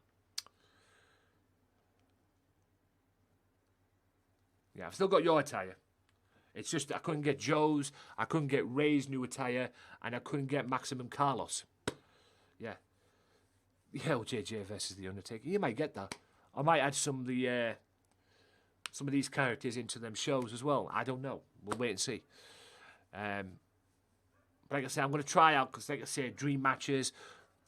Yeah, I've still got your attire. It's just I couldn't get Joe's, I couldn't get Ray's new attire, and I couldn't get Maximum Carlos. Yeah. Yeah, JJ versus The Undertaker. You might get that. I might add some of these characters into them shows as well. I don't know. We'll wait and see. But like I say, I'm going to try out because, like I say, dream matches.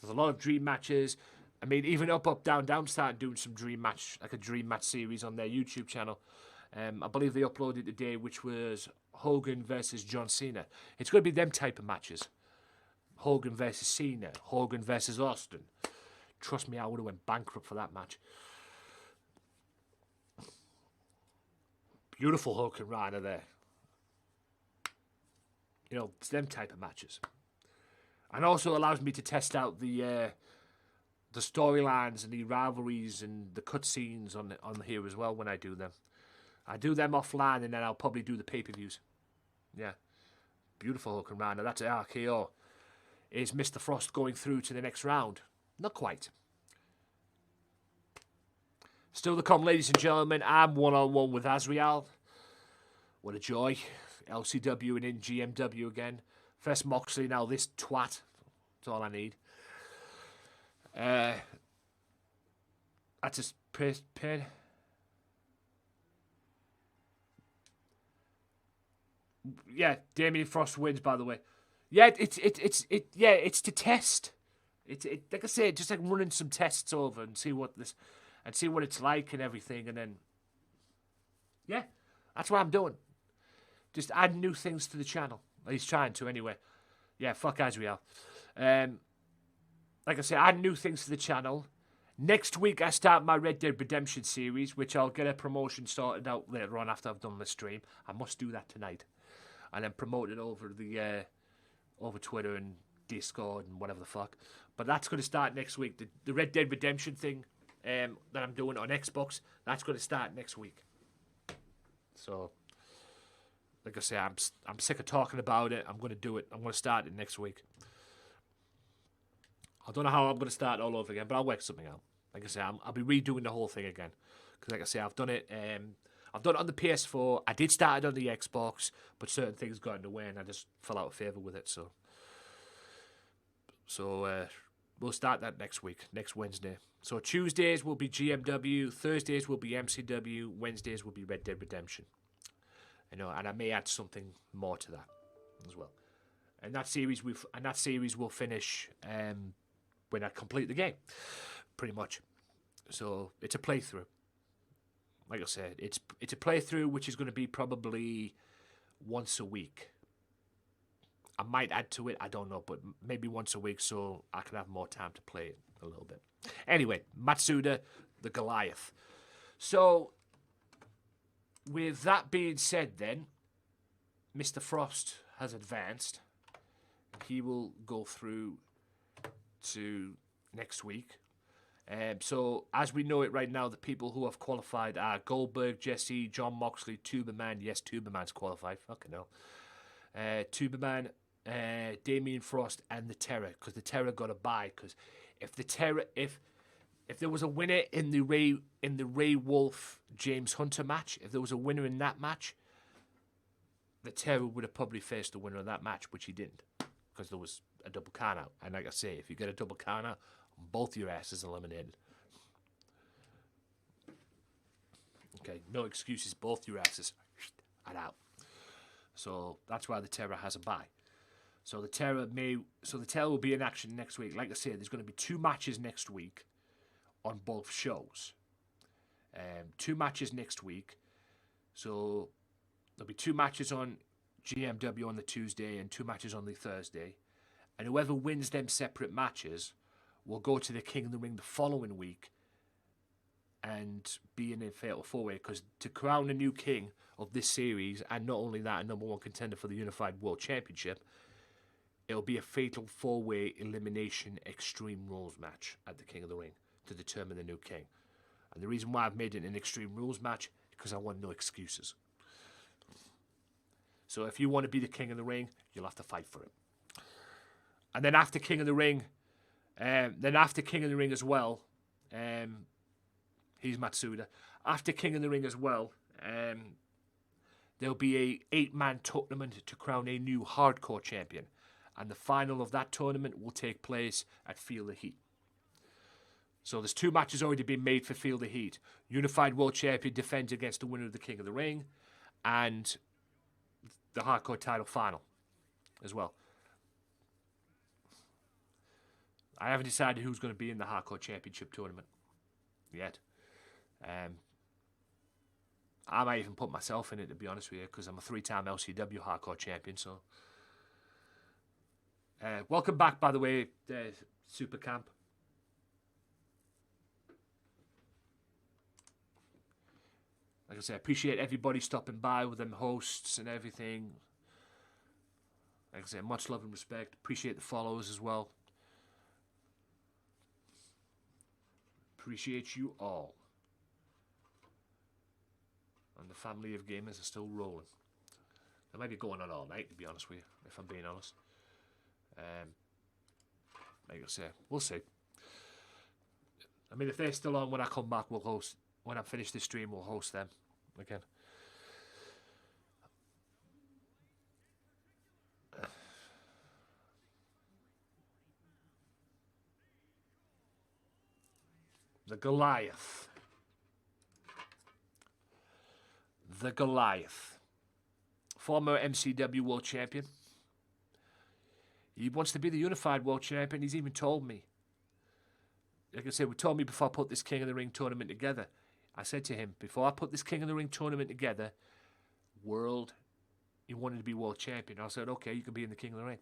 There's a lot of dream matches. I mean, even Up, Down started doing some dream match, like a dream match series on their YouTube channel. I believe they uploaded today, which was Hogan versus John Cena. It's going to be them type of matches. Hogan versus Cena. Hogan versus Austin. Trust me, I would have went bankrupt for that match. Beautiful hook and rider there. You know, it's them type of matches. And also allows me to test out the storylines and the rivalries and the cutscenes on here as well when I do them. I do them offline and then I'll probably do the pay-per-views. Yeah. Beautiful hook and rider. That's an RKO. Is Mr. Frost going through to the next round? Not quite. Still to come, ladies and gentlemen. I'm one-on-one with Azriel. What a joy. LCW and in GMW again. First Moxley, now this twat. That's all I need. That's a pin. Yeah, Damien Frost wins, by the way. Yeah, it's to test. It like I say, just like running some tests over and see what it's like and everything, and then yeah, that's what I'm doing. Just add new things to the channel. He's trying to anyway. Yeah, fuck Azriel. Like I say, add new things to the channel. Next week I start my Red Dead Redemption series, which I'll get a promotion sorted out later on after I've done the stream. I must do that tonight, and then promote it over the over Twitter and Discord and whatever the fuck. But that's going to start next week. The Red Dead Redemption thing that I'm doing on Xbox, that's going to start next week. So, like I say, I'm sick of talking about it. I'm going to do it. I'm going to start it next week. I don't know how I'm going to start all over again, but I'll work something out. Like I say, I'll be redoing the whole thing again. Because like I say, I've done it on the PS4. I did start it on the Xbox, but certain things got in the way and I just fell out of favour with it. So we'll start that next week, next Wednesday. So Tuesdays will be GMW, Thursdays will be MCW, Wednesdays will be Red Dead Redemption. And I may add something more to that as well. And that series will finish when I complete the game, pretty much. So it's a playthrough. Like I said, it's a playthrough which is going to be probably once a week. I might add to it, I don't know, but maybe once a week so I can have more time to play it a little bit. Anyway, Matsuda, the Goliath. So, with that being said then, Mr. Frost has advanced. He will go through to next week. So, as we know it right now, the people who have qualified are Goldberg, Jesse, John Moxley, Tuberman. Yes, Tuberman's qualified. Fucking hell. Tuberman, Damien Frost, and the Terror. Because the Terror got a bye. Because if the Terror, if there was a winner in the Ray Wolf James Hunter match, if there was a winner in that match, the Terror would have probably faced the winner of that match, which he didn't, because there was a double count out. And like I say, if you get a double count out, both your asses eliminated. Okay, no excuses. Both your asses are out. So that's why the Terror has a bye. So the Terror will be in action next week. Like I said, there's going to be 2 matches next week on both shows. 2 matches next week. So there'll be 2 matches on GMW on the Tuesday and 2 matches on the Thursday. And whoever wins them separate matches will go to the King of the Ring the following week and be in a fatal 4-way. Because to crown a new king of this series, and not only that, a #1 contender for the Unified World Championship, it'll be a fatal 4-way elimination Extreme Rules match at the King of the Ring to determine the new king. And the reason why I've made it an Extreme Rules match is because I want no excuses. So if you want to be the King of the Ring, you'll have to fight for it. And then after King of the Ring, as well, he's Matsuda. After King of the Ring as well, there'll be a 8-man tournament to crown a new hardcore champion. And the final of that tournament will take place at Feel the Heat. So there's 2 matches already been made for Feel the Heat. Unified World Champion defends against the winner of the King of the Ring, and the hardcore title final as well. I haven't decided who's going to be in the hardcore championship tournament yet. I might even put myself in it, to be honest with you, because I'm a 3-time LCW hardcore champion. So, welcome back, by the way, Super Camp. Like I say, I appreciate everybody stopping by with them hosts and everything. Like I say, much love and respect. Appreciate the follows as well. Appreciate you all. And the family of gamers are still rolling. They might be going on all night, to be honest with you, if I'm being honest. Like I say, we'll see. I mean, if they're still on when I come back, we'll host when I finish this stream, we'll host them again. The Goliath. The Goliath. Former MCW World Champion. He wants to be the Unified World Champion. He's even told me. Like I said, he told me before I put this King of the Ring tournament together. I said to him, before I put this King of the Ring tournament together, he wanted to be World Champion. I said, okay, you can be in the King of the Ring.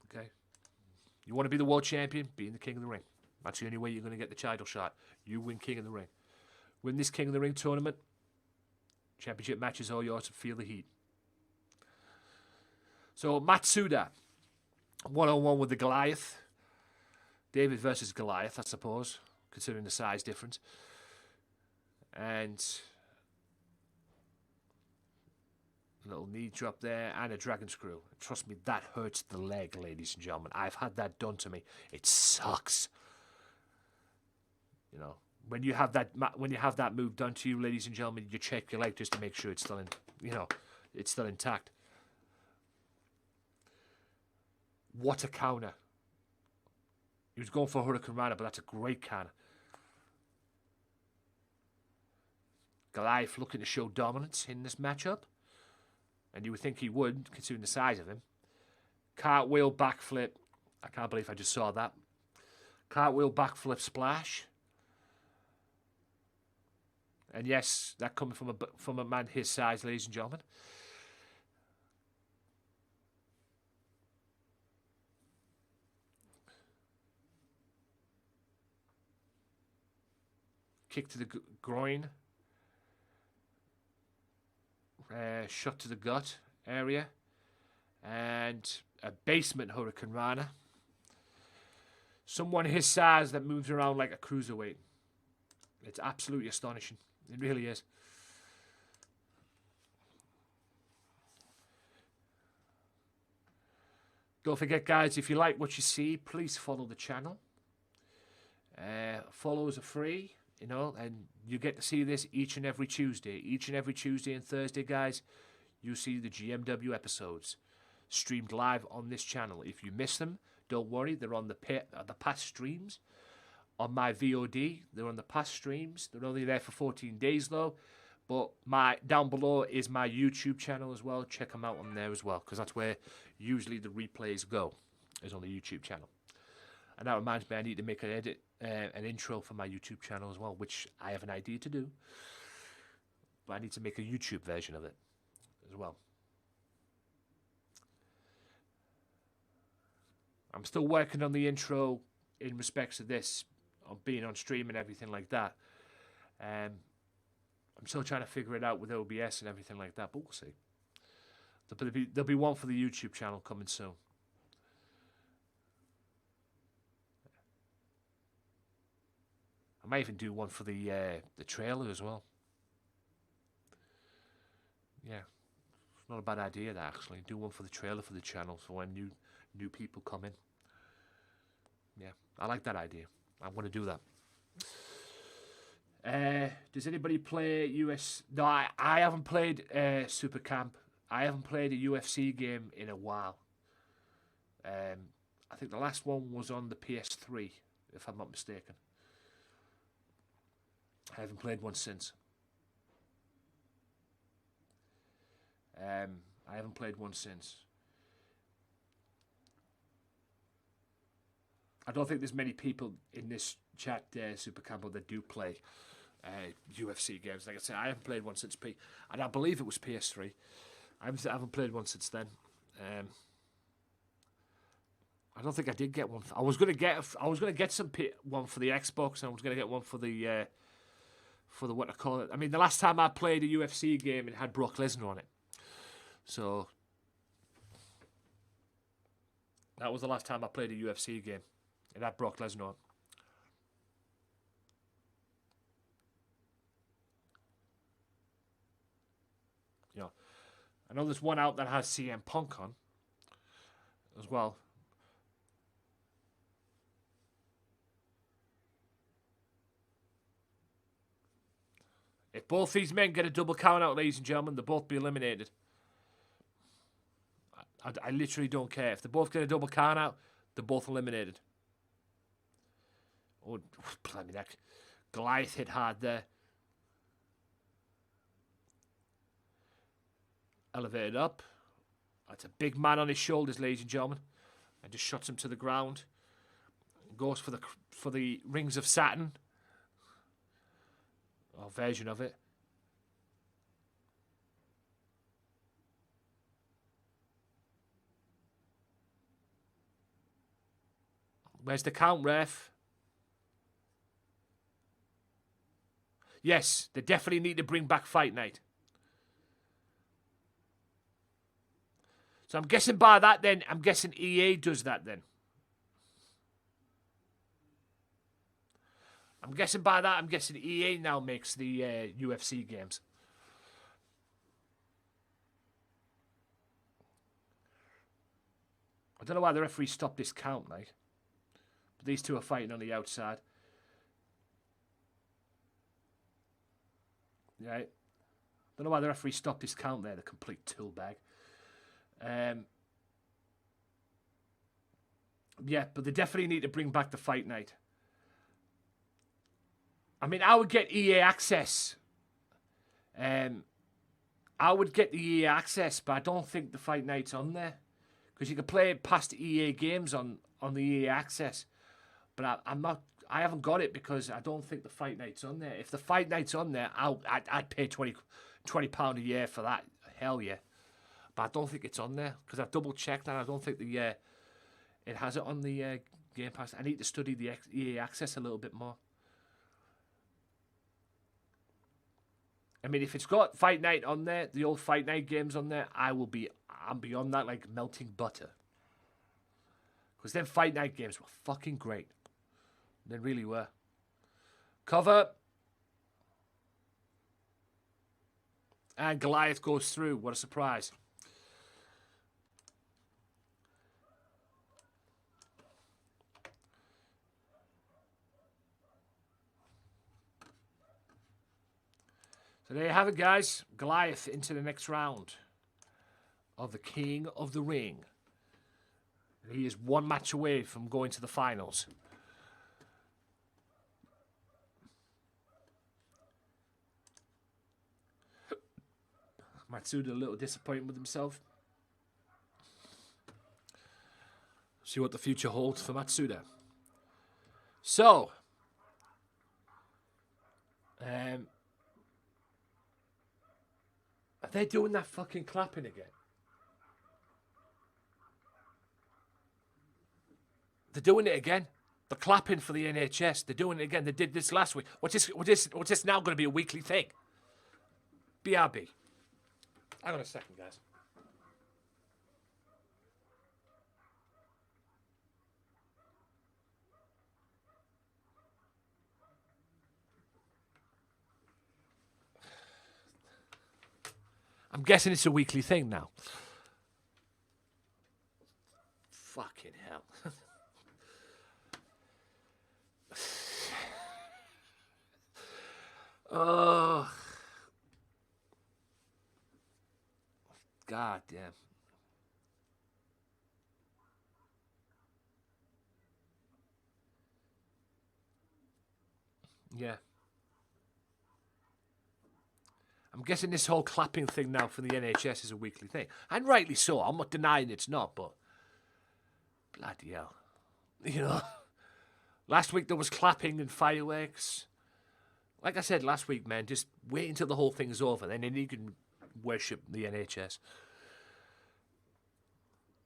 Okay. You want to be the World Champion? Be in the King of the Ring. That's the only way you're going to get the title shot. You win King of the Ring. Win this King of the Ring tournament. Championship matches all yours. Feel the heat. So, Matsuda. One-on-one with the Goliath. David versus Goliath, I suppose, considering the size difference. And a little knee drop there and a dragon screw. Trust me, that hurts the leg, ladies and gentlemen. I've had that done to me. It sucks. You know, when you have that move done to you, ladies and gentlemen, you check your leg just to make sure it's still it's still intact. What a counter. He was going for Hurricane Rana, but that's a great counter. Goliath looking to show dominance in this matchup. And you would think he would, considering the size of him. Cartwheel backflip. I can't believe I just saw that. Cartwheel backflip splash. And yes, that coming from a man his size, ladies and gentlemen. Kick to the groin. Shot to the gut area. And a basement Hurricane Rana. Someone his size that moves around like a cruiserweight. It's absolutely astonishing. It really is. Don't forget, guys, if you like what you see, please follow the channel. Follows are free. You know, and you get to see this each and every Tuesday. Each and every Tuesday and Thursday, guys, you see the GMW episodes streamed live on this channel. If you miss them, don't worry. They're on the past streams. On my VOD, they're on the past streams. They're only there for 14 days, though. But down below is my YouTube channel as well. Check them out on there as well, because that's where usually the replays go, is on the YouTube channel. And that reminds me, I need to make an intro for my YouTube channel as well, which I have an idea to do. But I need to make a YouTube version of it as well. I'm still working on the intro in respects to this, on being on stream and everything like that. I'm still trying to figure it out with OBS and everything like that, but we'll see. There'll be one for the YouTube channel coming soon. I might even do one for the trailer as well. Yeah, it's not a bad idea, that, actually. Do one for the trailer for the channel, so when new people come in. Yeah, I like that idea. I'm going to do that. Does anybody play US? No, I haven't played Super Camp. I haven't played a UFC game in a while. I think the last one was on the PS3, if I'm not mistaken. I haven't played one since. I haven't played one since. I don't think there's many people in this chat, Super Campbell, that do play UFC games. Like I said, I haven't played one since and I believe it was PS3. I haven't played one since then. I don't think I did get one. I was gonna get one for the Xbox, and I was gonna get one for the what I call it. I mean, the last time I played a UFC game, it had Brock Lesnar on it. So that was the last time I played a UFC game. It had Brock Lesnar on. You know, I know there's one out that has CM Punk on as well. both these men get a double count out, ladies and gentlemen, they'll both be eliminated. I literally don't care. If they both get a double count out, they're both eliminated. Oh, blimey, that Goliath hit hard there. Elevated up. That's a big man on his shoulders, ladies and gentlemen. And just shots him to the ground. Goes for the rings of Saturn. Or version of it. Where's the count, ref? Yes, they definitely need to bring back Fight Night. So I'm guessing by that then, I'm guessing EA does that then. I'm guessing by that, I'm guessing EA now makes the UFC games. I don't know why the referee stopped this count, mate. But these two are fighting on the outside. Right. Don't know why the referee stopped this count there, the complete tool bag. Yeah, but they definitely need to bring back the Fight Night. I mean, I would get EA access. I would get the EA access, but I don't think the Fight Night's on there. Because you can play past EA games on the EA access. But I haven't got it because I don't think the Fight Night's on there. If the Fight Night's on there, I'd pay £20 a year for that. Hell yeah. But I don't think it's on there because I've double checked and I don't think it has it on the Game Pass. I need to study the EA access a little bit more. I mean, if it's got Fight Night on there, the old Fight Night games on there, I'm beyond that like melting butter. Because them Fight Night games were fucking great. They really were. Cover. And Goliath goes through. What a surprise. So there you have it, guys. Goliath into the next round of the King of the Ring. He is one match away from going to the finals. Matsuda a little disappointed with himself. See what the future holds for Matsuda. So, are they doing that fucking clapping again? They're doing it again. They're clapping for the NHS. They're doing it again. They did this last week. What's this now going to be a weekly thing? BRB. Hang on a second, guys. I'm guessing it's a weekly thing now. Fucking hell. Oh. God damn. Yeah. I'm guessing this whole clapping thing now for the NHS is a weekly thing. And rightly so. I'm not denying it's not, but bloody hell. You know? Last week there was clapping and fireworks. Like I said last week, man, just wait until the whole thing's over. Then you can worship the NHS.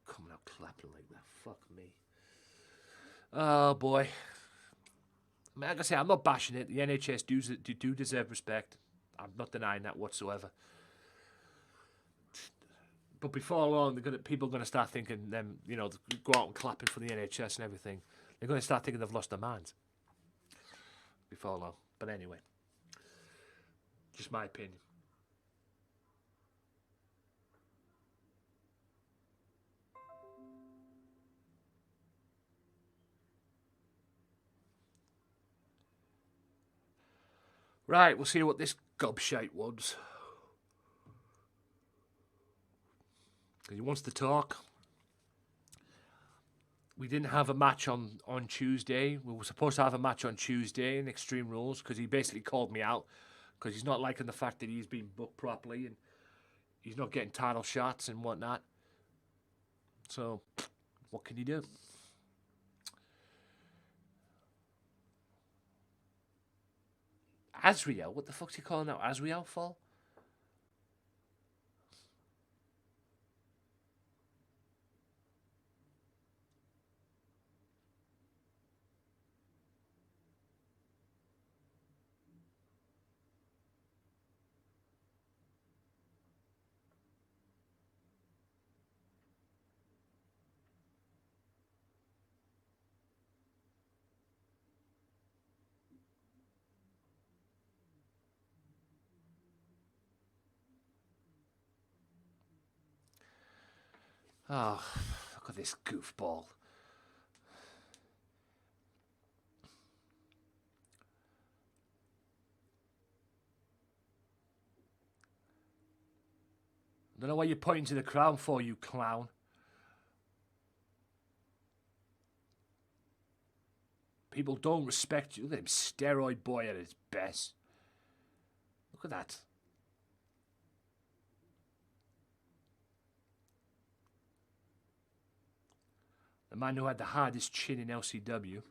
Coming out clapping like that. Fuck me. Oh, boy. I mean, like I say, I'm not bashing it. The NHS do deserve respect. I'm not denying that whatsoever. But before long, people are going to start thinking them, you know, go out and clapping for the NHS and everything. They're going to start thinking they've lost their minds. Before long. But anyway. Just my opinion. Right, we'll see what this gobshite ones. He wants to talk. We didn't have a match on Tuesday. We were supposed to have a match on Tuesday in Extreme Rules because he basically called me out because he's not liking the fact that he's been booked properly and he's not getting title shots and whatnot. So, what can you do? Azriel? What the fuck's he calling out Azriel for? Oh, look at this goofball. I don't know why you're pointing to the crowd for, you clown. People don't respect you. Look at him, steroid boy at his best. Look at that. The man who had the hardest chin in LCW.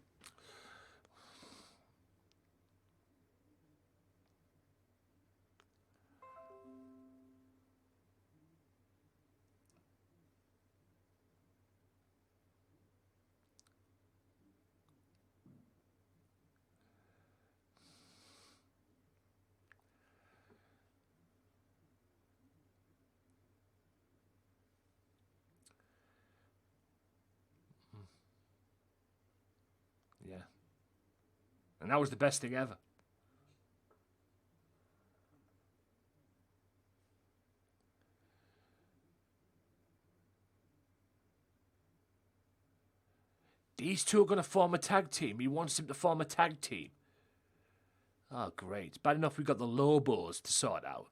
Yeah. And that was the best thing ever. These two are going to form a tag team. He wants them to form a tag team. Oh, great. It's bad enough we got the Lobos to sort out.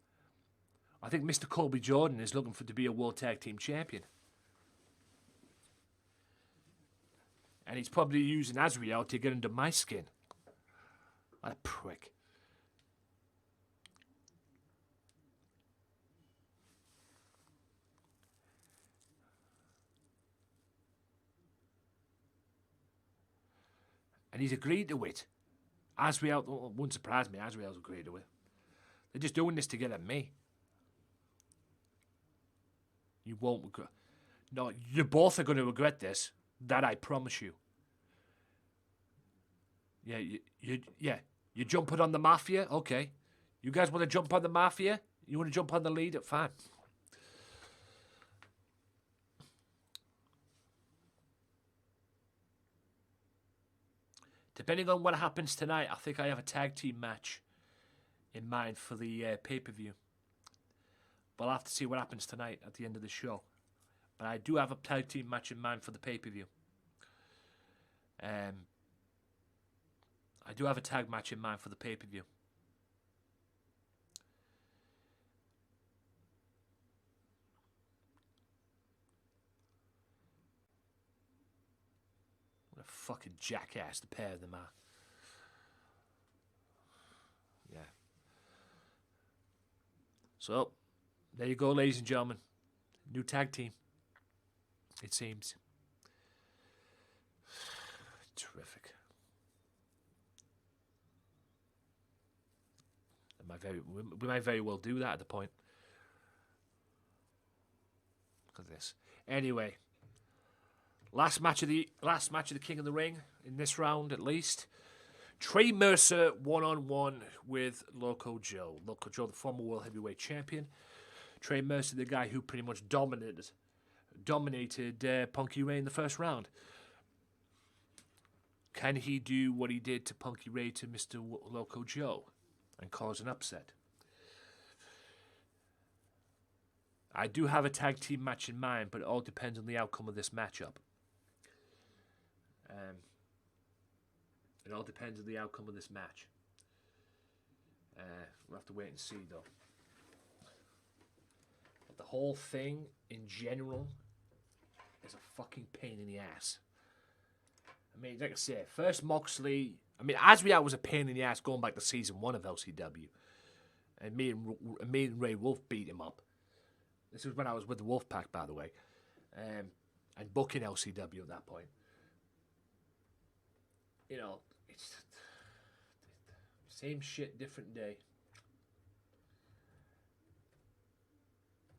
I think Mr. Colby Jordan is looking to be a World Tag Team Champion. And he's probably using Azriel to get under my skin. What a prick. And he's agreed to it. Azriel, wouldn't surprise me, Azriel's agreed to it. They're just doing this to get at me. You won't regret. No, you both are going to regret this. That I promise you. Yeah, you jumping on the Mafia? Okay. You guys want to jump on the Mafia? You want to jump on the lead? Fine. Depending on what happens tonight, I think I have a tag team match in mind for the pay-per-view. But I'll have to see what happens tonight at the end of the show. But I do have a tag team match in mind for the pay-per-view. I do have a tag match in mind for the pay-per-view. What a fucking jackass the pair of them are. Yeah. So, there you go, ladies and gentlemen. New tag team. It seems. Terrific. We might very well do that at the point. Look at this. Anyway, last match of the King of the Ring in this round, at least. Trey Mercer 1-on-1 with Loco Joe. Loco Joe, the former World Heavyweight Champion. Trey Mercer, the guy who pretty much dominated Punky Ray in the first round. Can he do what he did to Punky Ray to Mr. Loco Joe and cause an upset? I do have a tag team match in mind, but it all depends on the outcome of this matchup. It all depends on the outcome of this match. We'll have to wait and see, though. But the whole thing, in general, is a fucking pain in the ass. I mean, like I said, first Moxley... I mean, Asriel was a pain in the ass going back to season 1 of LCW. And me and Ray Wolf beat him up. This was when I was with the Wolfpack, by the way. And booking LCW at that point. You know, it's... Same shit, different day.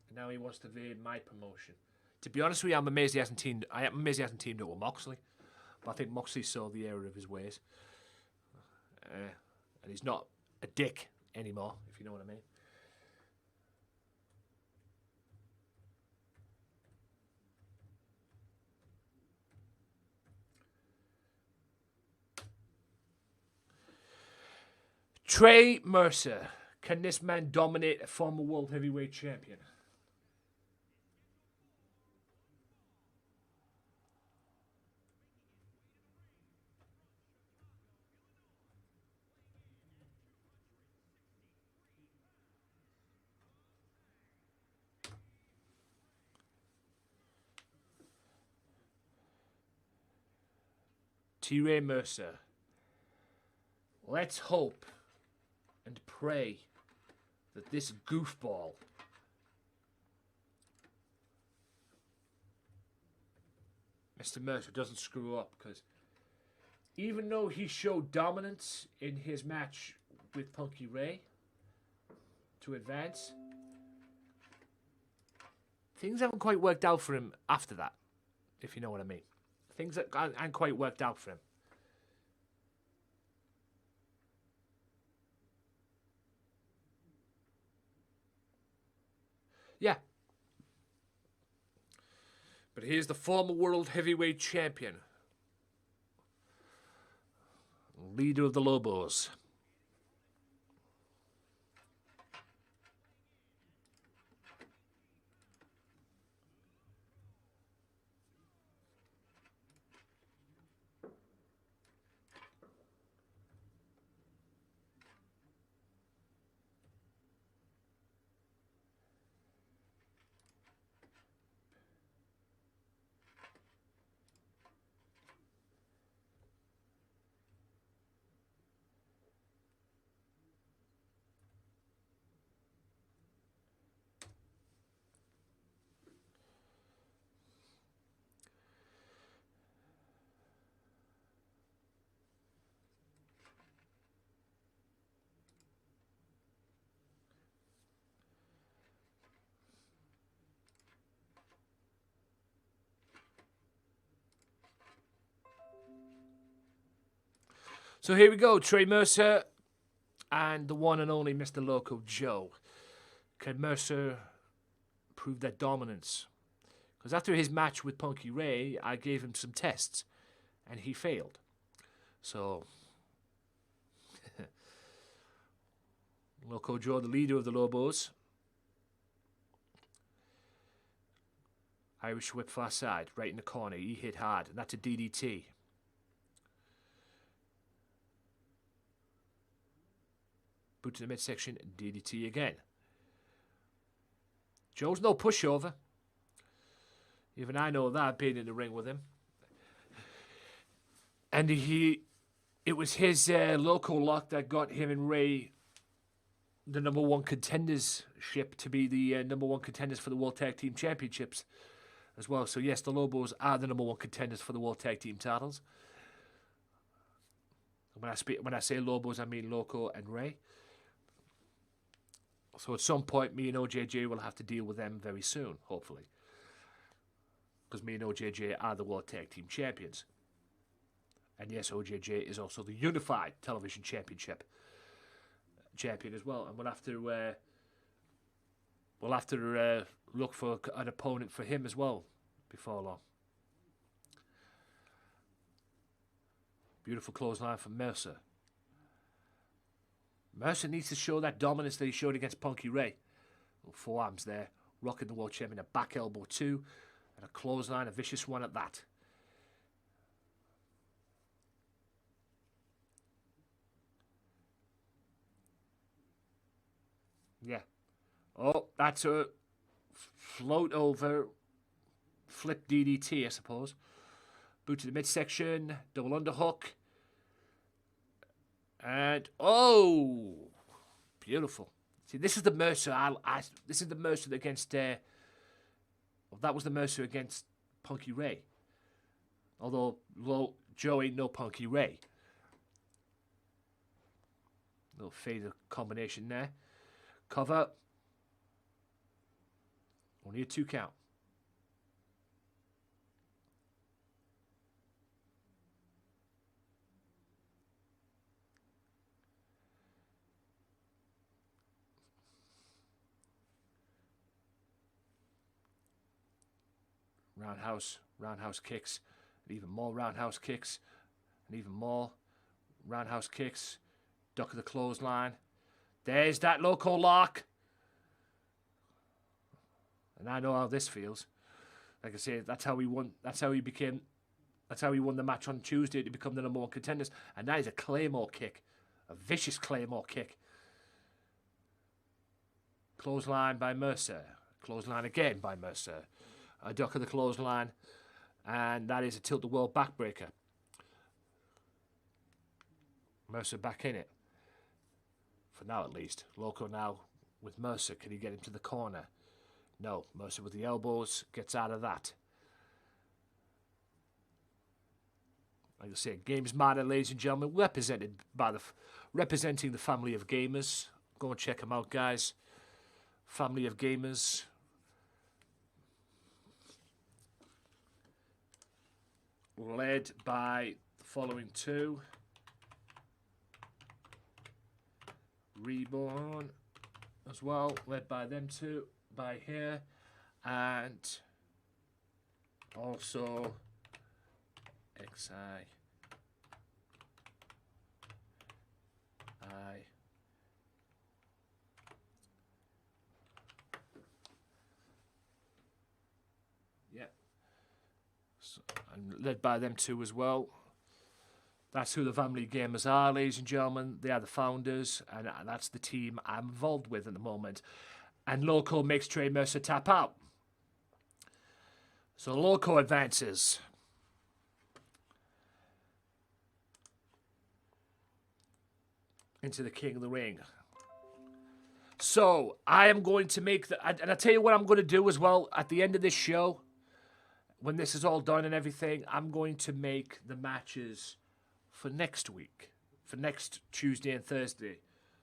And now he wants to invade my promotion. To be honest with you, I'm amazed he hasn't teamed up with Moxley. But I think Moxley saw the error of his ways. And he's not a dick anymore, if you know what I mean. Trey Mercer. Can this man dominate a former world heavyweight champion? T-Ray Mercer. Let's hope and pray that this goofball Mr. Mercer doesn't screw up, because even though he showed dominance in his match with Punky Ray to advance, things haven't quite worked out for him after that, if you know what I mean. Things that aren't quite worked out for him. Yeah. But here's the former world heavyweight champion. Leader of the Lobos. So here we go, Trey Mercer and the one and only Mr. Loco Joe. Can Mercer prove that dominance? Because after his match with Punky Ray, I gave him some tests, and he failed. So, Loco Joe, the leader of the Lobos. Irish whip far side, right in the corner. He hit hard, and that's a DDT. Boot to the midsection, DDT again. Joe's no pushover. Even I know that, being in the ring with him. And it was his loco lock that got him and Ray the #1 contendership to be the #1 contenders for the World Tag Team Championships as well. So yes, the Lobos are the #1 contenders for the World Tag Team titles. When I say Lobos, I mean Loco and Ray. So at some point, me and OJJ will have to deal with them very soon, hopefully. Because me and OJJ are the World Tag Team Champions. And yes, OJJ is also the Unified Television Championship champion as well. And we'll have to look for an opponent for him as well before long. Beautiful clothesline from Mercer. Mercer needs to show that dominance that he showed against Punky Ray. Forearms there, rocking the world champion, a back elbow too, and a clothesline, a vicious one at that. Yeah. Oh, that's a float over, flip DDT, I suppose. Boot to the midsection, double underhook. And, oh, beautiful. See, this is the Mercer. This is the Mercer against, well, that was the Mercer against Punky Ray. Although, Joe ain't no Punky Ray. Little fader combination there. Cover. Only a 2 count. Roundhouse kicks, and even more roundhouse kicks, and even more roundhouse kicks. Duck of the clothesline. There's that loco lock. And I know how this feels. Like I say, that's how he won. That's how he won the match on Tuesday to become the #1 contenders. And that is a Claymore kick, a vicious Claymore kick. Clothesline by Mercer. Clothesline again by Mercer. A duck of the clothesline, and that is a tilt the world backbreaker. Mercer back in it. For now, at least. Loco now with Mercer. Can he get him to the corner? No. Mercer with the elbows gets out of that. Like I say, Gamesmatter, ladies and gentlemen, representing the family of gamers. Go and check them out, guys. Family of gamers. Led by the following two. Reborn as well, led by them two, by here, and also XI, yeah, so, and led by them two as well. That's who the family gamers are, ladies and gentlemen. They are the founders, and that's the team I'm involved with at the moment. And Loco makes Trey Mercer tap out. So Loco advances. Into the King of the Ring. So I am going to make and I'll tell you what I'm going to do as well at the end of this show. When this is all done and everything, I'm going to make the matches for next week, for next Tuesday and Thursday.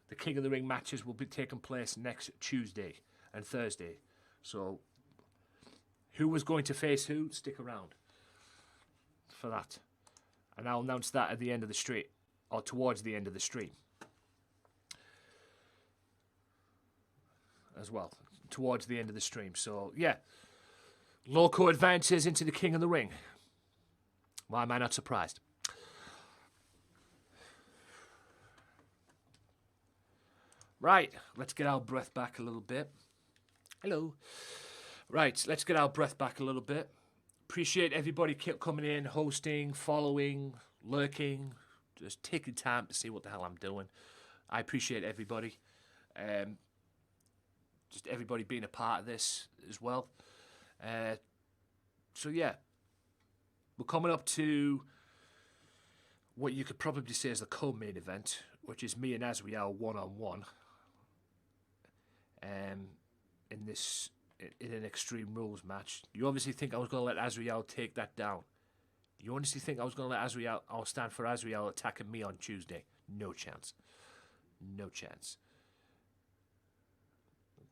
The King of the Ring matches will be taking place next Tuesday and Thursday. So, who was going to face who? Stick around for that. And I'll announce that at the end of the stream, or towards the end of the stream. As well, towards the end of the stream. So, yeah. Loco advances into the King of the Ring. Why am I not surprised? Right, let's get our breath back a little bit. Hello. Right, let's get our breath back a little bit. Appreciate everybody coming in, hosting, following, lurking, just taking time to see what the hell I'm doing. I appreciate everybody. Just everybody being a part of this as well. So yeah, we're coming up to what you could probably say is the co-main event, which is me and Azriel one-on-one. In an Extreme Rules match. You obviously think I was going to let Azriel take that down. You honestly think I was going to let Azriel, I'll stand for Azriel attacking me on Tuesday? No chance. No chance.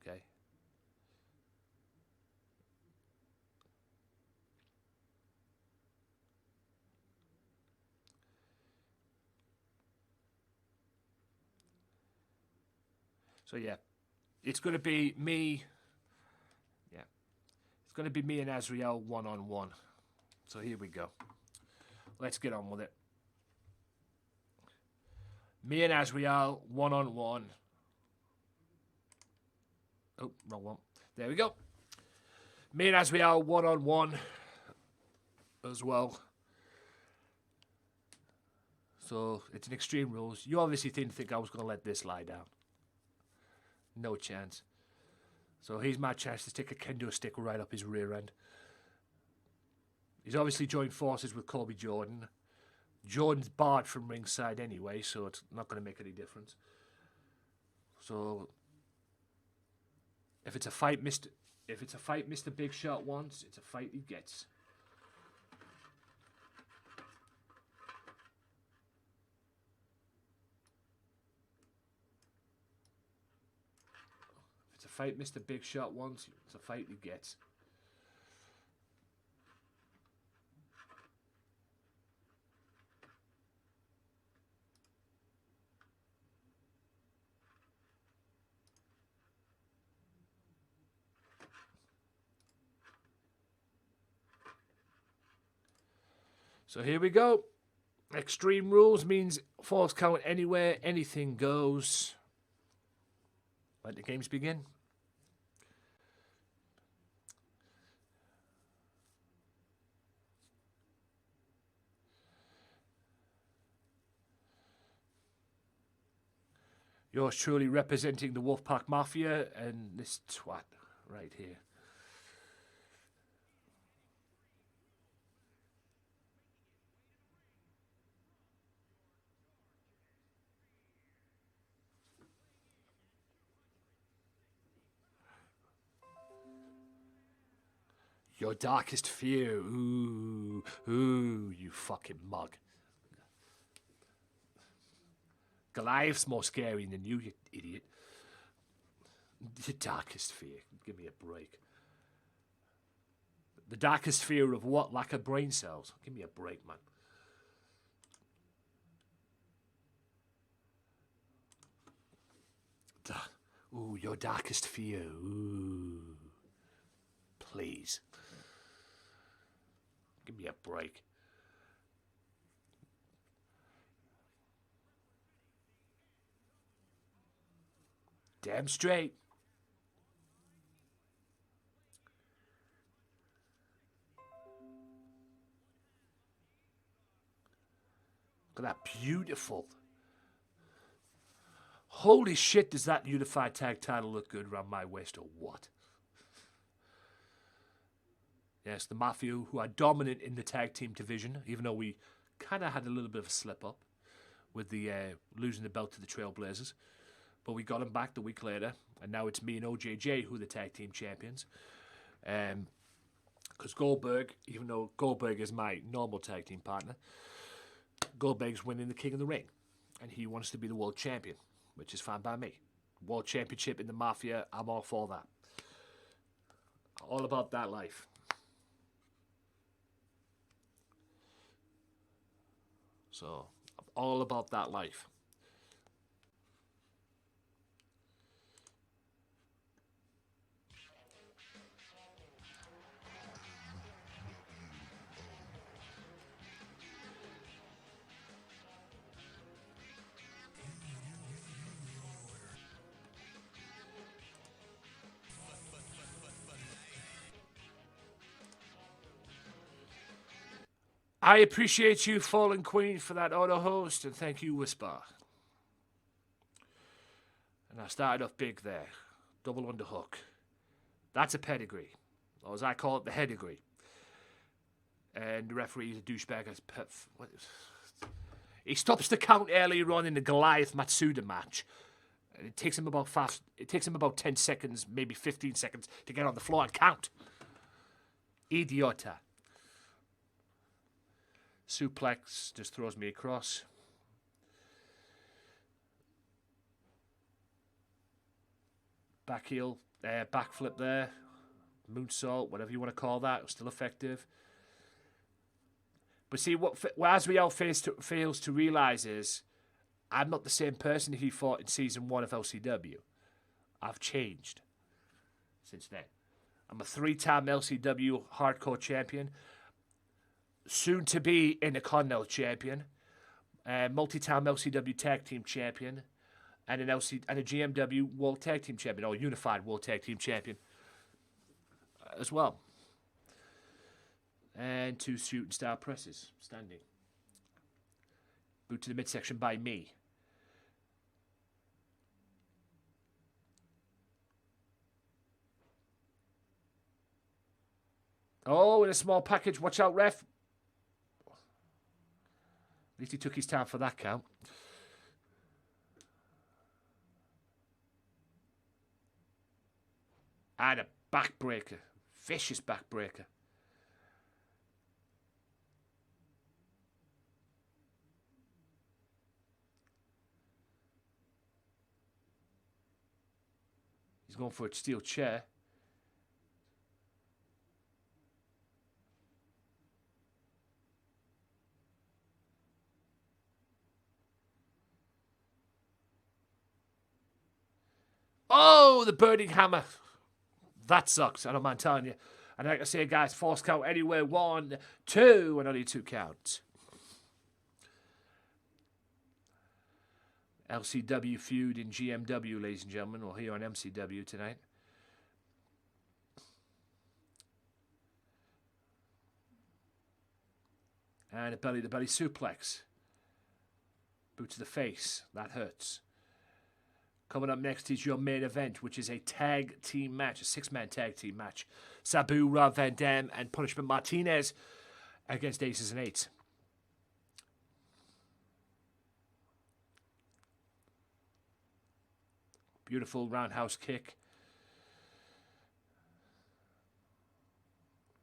Okay. So yeah, it's going to be me. Yeah, it's going to be me and Azriel one-on-one. So here we go. Let's get on with it. Me and Azriel one-on-one. Oh, wrong one. There we go. Me and Azriel one-on-one as well. So it's an Extreme Rules. You obviously didn't think I was going to let this lie down. No chance. So here's my chance to stick a kendo stick right up his rear end. He's obviously joined forces with Colby Jordan. Jordan's barred from ringside anyway, so it's not going to make any difference. So if it's a fight Mr. Big Shot wants, it's a fight he gets. If it's a fight Mr. Big Shot wants, it's a fight he gets. So here we go. Extreme rules means falls count anywhere, anything goes. Let the games begin. Yours truly representing the Wolfpack Mafia and this twat right here. Your darkest fear. Ooh, you fucking mug. Goliath's more scary than you idiot. Your darkest fear. Give me a break. The darkest fear of what? Lack of brain cells. Give me a break, man. Ooh, your darkest fear. Ooh. Please. Give me a break. Damn straight. Look at that beautiful. Holy shit, does that unified tag title look good around my waist or what? Yes, the Mafia, who are dominant in the tag team division, even though we kind of had a little bit of a slip up with the losing the belt to the Trailblazers. But we got them back the week later, and now it's me and OJJ who are the tag team champions. Because Goldberg, even though Goldberg is my normal tag team partner, Goldberg's winning the King of the Ring, and he wants to be the world champion, which is fine by me. World championship in the Mafia, I'm all for that. All about that life. So, I'm all about that life. I appreciate you, Fallen Queen, for that auto host, and thank you, Whisper. And I started off big there. Double underhook. That's a pedigree. Or as I call it, the headigree. And the referee is a douchebag. He stops the count earlier on in the Goliath Matsuda match. And it takes him about 10 seconds, maybe 15 seconds, to get on the floor and count. Idiota. Suplex just throws me across. Back heel, backflip there. Moonsault, whatever you want to call that, still effective. But see, what Asriel fails to realize is I'm not the same person he fought in season 1 of LCW. I've changed since then. I'm a 3-time LCW hardcore champion. Soon to be Intercontinental champion, multi-time LCW tag team champion, and a GMW World Tag Team champion, or Unified World Tag Team champion as well. And 2 shooting star presses, standing. Boot to the midsection by me. Oh, in a small package. Watch out, ref. At least he took his time for that count. And a backbreaker. Vicious backbreaker. He's going for a steel chair. Oh, the burning hammer. That sucks. I don't mind telling you. And like I say, guys, force count anywhere. 1, 2, and only 2 counts. LCW feud in GMW, ladies and gentlemen, or here on MCW tonight. And a belly-to-belly suplex. Boot to the face. That hurts. Coming up next is your main event, which is a tag team match, a 6-man tag team match. Sabu, Rob Van Dam, and Punishment Martinez against Aces and Eights. Beautiful roundhouse kick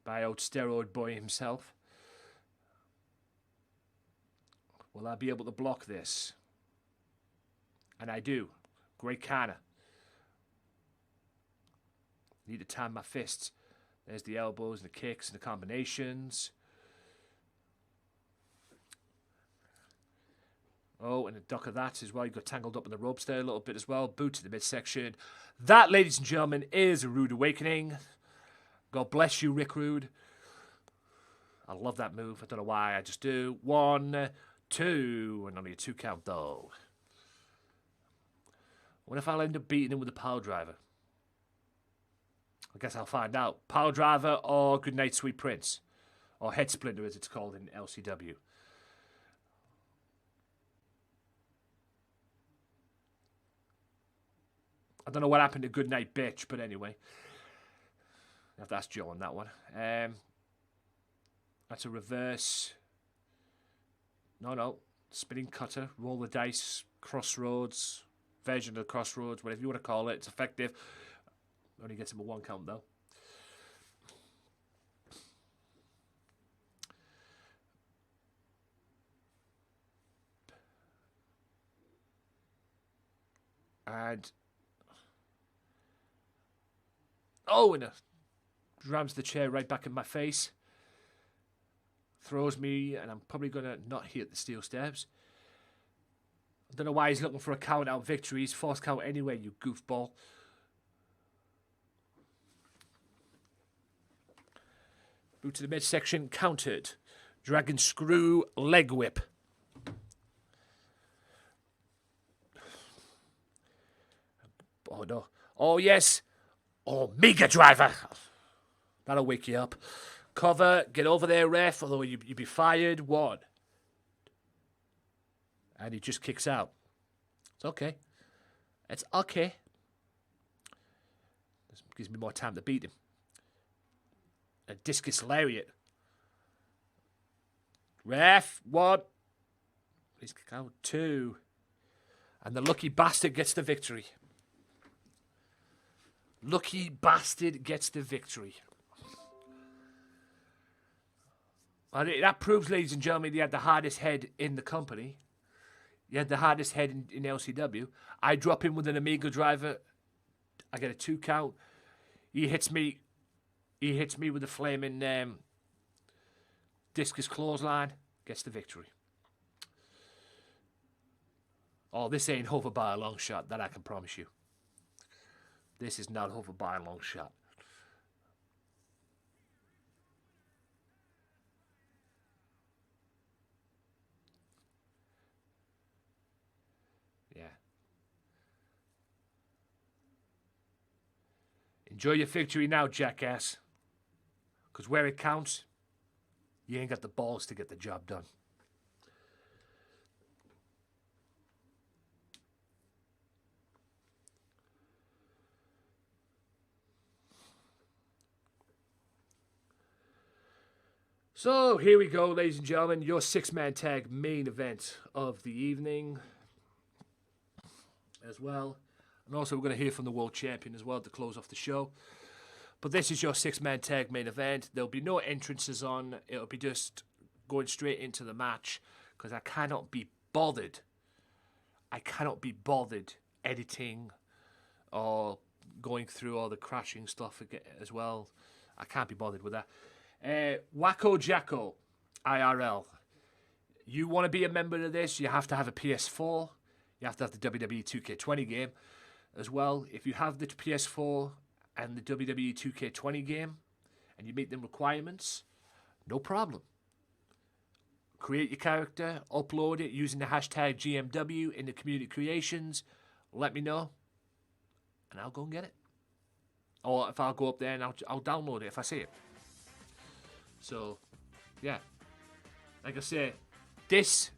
by old steroid boy himself. Will I be able to block this? And I do. Great counter. Need to time my fists. There's the elbows and the kicks and the combinations. Oh, and a duck of that as well. You got tangled up in the ropes there a little bit as well. Boot to the midsection. That, ladies and gentlemen, is a Rude Awakening. God bless you, Rick Rude. I love that move. I don't know why. I just do. 1, 2, and only a 2 count though. What if I'll end up beating him with a power driver? I guess I'll find out. Power driver or Goodnight Sweet Prince. Or Head Splinter as it's called in LCW. I don't know what happened to Goodnight Bitch, but anyway. I have to ask Joe on that one. That's a reverse. No. Spinning cutter. Roll the dice. Crossroads. Version of the Crossroads. Whatever you want to call it. It's effective. Only gets him a 1 count though. And... oh, and rams the chair right back in my face. Throws me, and I'm probably going to not hit the steel steps. I don't know why he's looking for a count-out victory. He's forced count anyway, you goofball. Boot to the midsection, countered. Dragon screw, leg whip. Oh, no. Oh, yes. Oh, Mega Driver. That'll wake you up. Cover, get over there, ref, although you'd be fired. 1. And he just kicks out. It's okay. It's okay. This gives me more time to beat him. A discus lariat. Ref, 1. Please kick out. 2. And the lucky bastard gets the victory. Lucky bastard gets the victory. And that proves, ladies and gentlemen, he had the hardest head in the company. He had the hardest head in LCW. I drop him with an Amiga driver. I get a 2 count. He hits me with a flaming discus clothesline. Gets the victory. Oh, this ain't hover by a long shot. That I can promise you. This is not hover by a long shot. Yeah. Enjoy your victory now, jackass. Because where it counts, you ain't got the balls to get the job done. So here we go, ladies and gentlemen, your six-man tag main event of the evening as well. And also we're going to hear from the world champion as well to close off the show. But this is your six-man tag main event. There'll be no entrances on. It'll be just going straight into the match because I cannot be bothered. I cannot be bothered editing or going through all the crashing stuff as well. I can't be bothered with that. Wacko Jacko, IRL. You want to be a member of this, you have to have a PS4. You have to have the WWE 2K20 game as well. If you have the PS4 and the WWE 2K20 game and you meet them requirements, no problem. Create your character, upload it using the hashtag GMW in the community creations. Let me know, and I'll go and get it. Or if I'll go up there and I'll download it if I see it. So, yeah. Like I say, this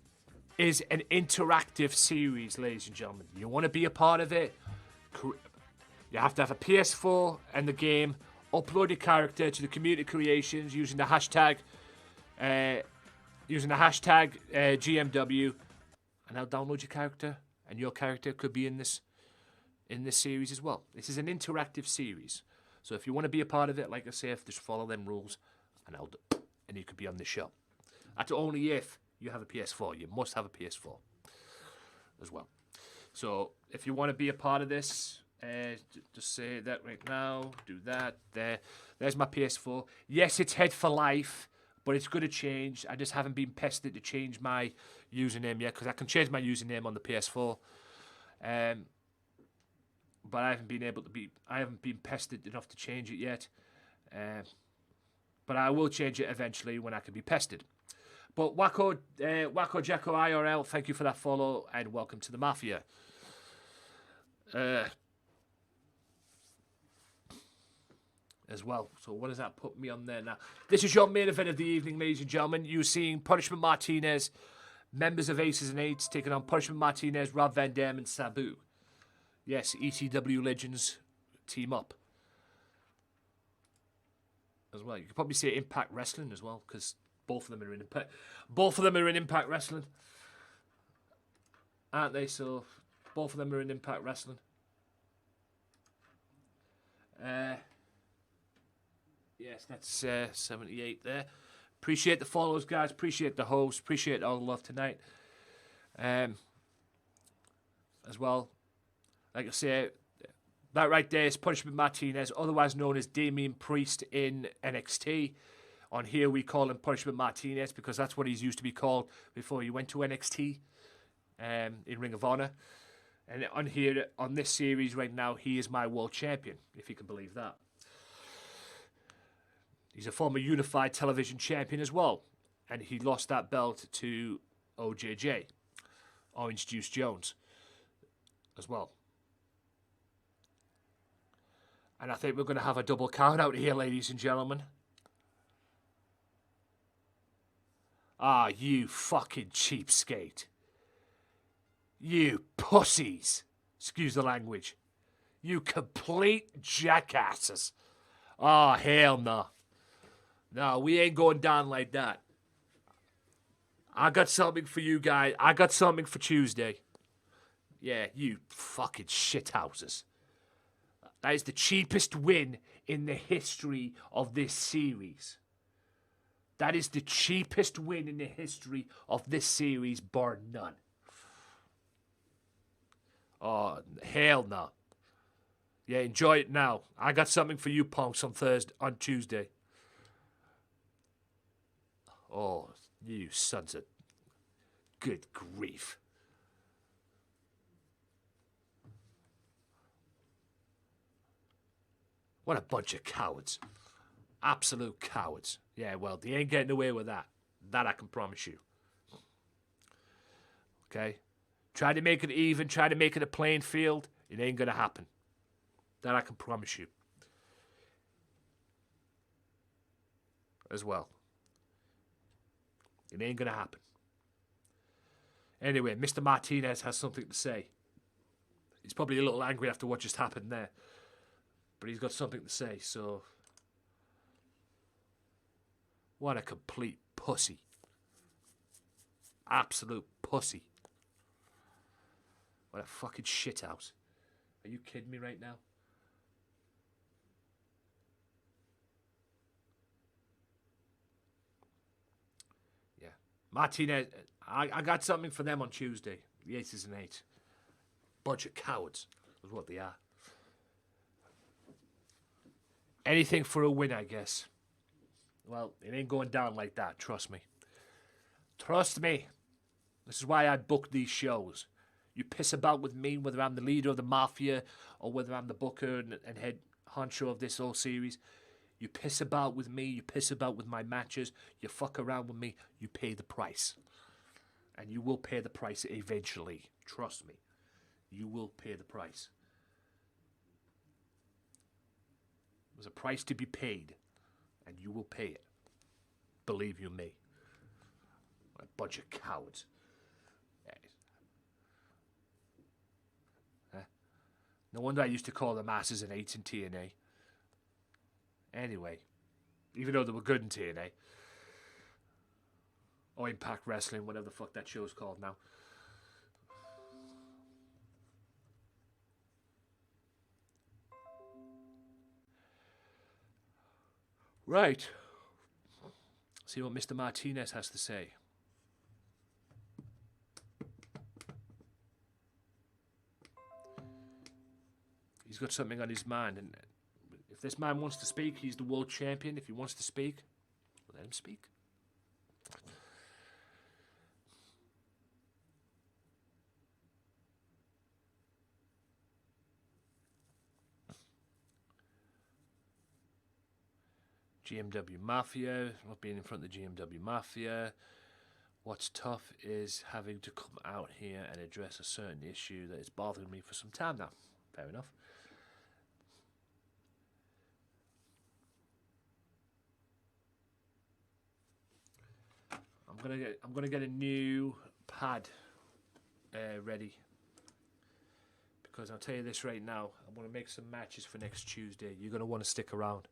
is an interactive series, ladies and gentlemen. You want to be a part of it, you have to have a PS4 and the game. Upload your character to the community creations using the hashtag GMW, and I'll download your character, and your character could be in this series as well. This is an interactive series, so if you want to be a part of it, like I say, just follow them rules, and you could be on the show. That's only if you have a PS4. You must have a PS4 as well. So if you want to be a part of this, just say that right now. Do that. There's my PS4. Yes, it's Head for Life, but it's going to change. I just haven't been pestered to change my username yet, because I can change my username on the PS4. But I haven't been pestered enough to change it yet. But I will change it eventually when I can be pestered. But Wacko Jacko IRL, thank you for that follow, and welcome to the Mafia. As well. So what does that put me on there now? This is your main event of the evening, ladies and gentlemen. You're seeing Punishment Martinez, members of Aces and Eights, taking on Punishment Martinez, Rob Van Dam, and Sabu. Yes, ECW legends team up. As well. You could probably say Impact Wrestling as well, because both of them are in Impact. Both of them are in Impact Wrestling, aren't they? So both of them are in Impact Wrestling. Yes, that's 78 there. Appreciate the follows, guys. Appreciate the host. Appreciate all the love tonight. As well, like I say, that right there is Punishment Martinez, otherwise known as Damian Priest in NXT. On here, we call him Punishment Martinez because that's what he's used to be called before he went to NXT in Ring of Honor. And on here, on this series right now, he is my world champion, if you can believe that. He's a former Unified Television champion as well. And he lost that belt to OJJ, Orange Juice Jones, as well. And I think we're going to have a double count out here, ladies and gentlemen. Ah, you fucking cheapskate. You pussies. Excuse the language. You complete jackasses. Oh, hell no. No, we ain't going down like that. I got something for you guys. I got something for Tuesday. Yeah, you fucking shithouses. That is the cheapest win in the history of this series. That is the cheapest win in the history of this series, bar none. Oh, hell no. Yeah, enjoy it now. I got something for you punks on Tuesday. Oh, you sons of... Good grief. What a bunch of cowards. Absolute cowards. Yeah, well, they ain't getting away with that. That I can promise you. Okay? Try to make it even, try to make it a playing field. It ain't going to happen. That I can promise you. As well. It ain't going to happen. Anyway, Mr. Martinez has something to say. He's probably a little angry after what just happened there. But he's got something to say, so... What a complete pussy. Absolute pussy. What a fucking shithouse. Are you kidding me right now? Yeah. Martinez, I got something for them on Tuesday. The 8s and 8s. Bunch of cowards is what they are. Anything for a win, I guess. Well, it ain't going down like that, trust me. Trust me. This is why I book these shows. You piss about with me, whether I'm the leader of the mafia or whether I'm the booker and head honcho of this whole series. You piss about with me, you piss about with my matches, you fuck around with me, you pay the price. And you will pay the price eventually. Trust me. You will pay the price. There's a price to be paid, and you will pay it. Believe you me. A bunch of cowards. No wonder I used to call the masses an 8 in TNA. Anyway, even though they were good in TNA. Or Impact Wrestling, whatever the fuck that show's called now. Right. See what Mr. Martinez has to say. He's got something on his mind, and if this man wants to speak, he's the world champion. If he wants to speak, let him speak. GMW Mafia, not being in front of the GMW Mafia. What's tough is having to come out here and address a certain issue that is bothering me for some time now. Fair enough. I'm gonna get a new pad ready, because I'll tell you this right now. I'm gonna make some matches for next Tuesday. You're gonna want to stick around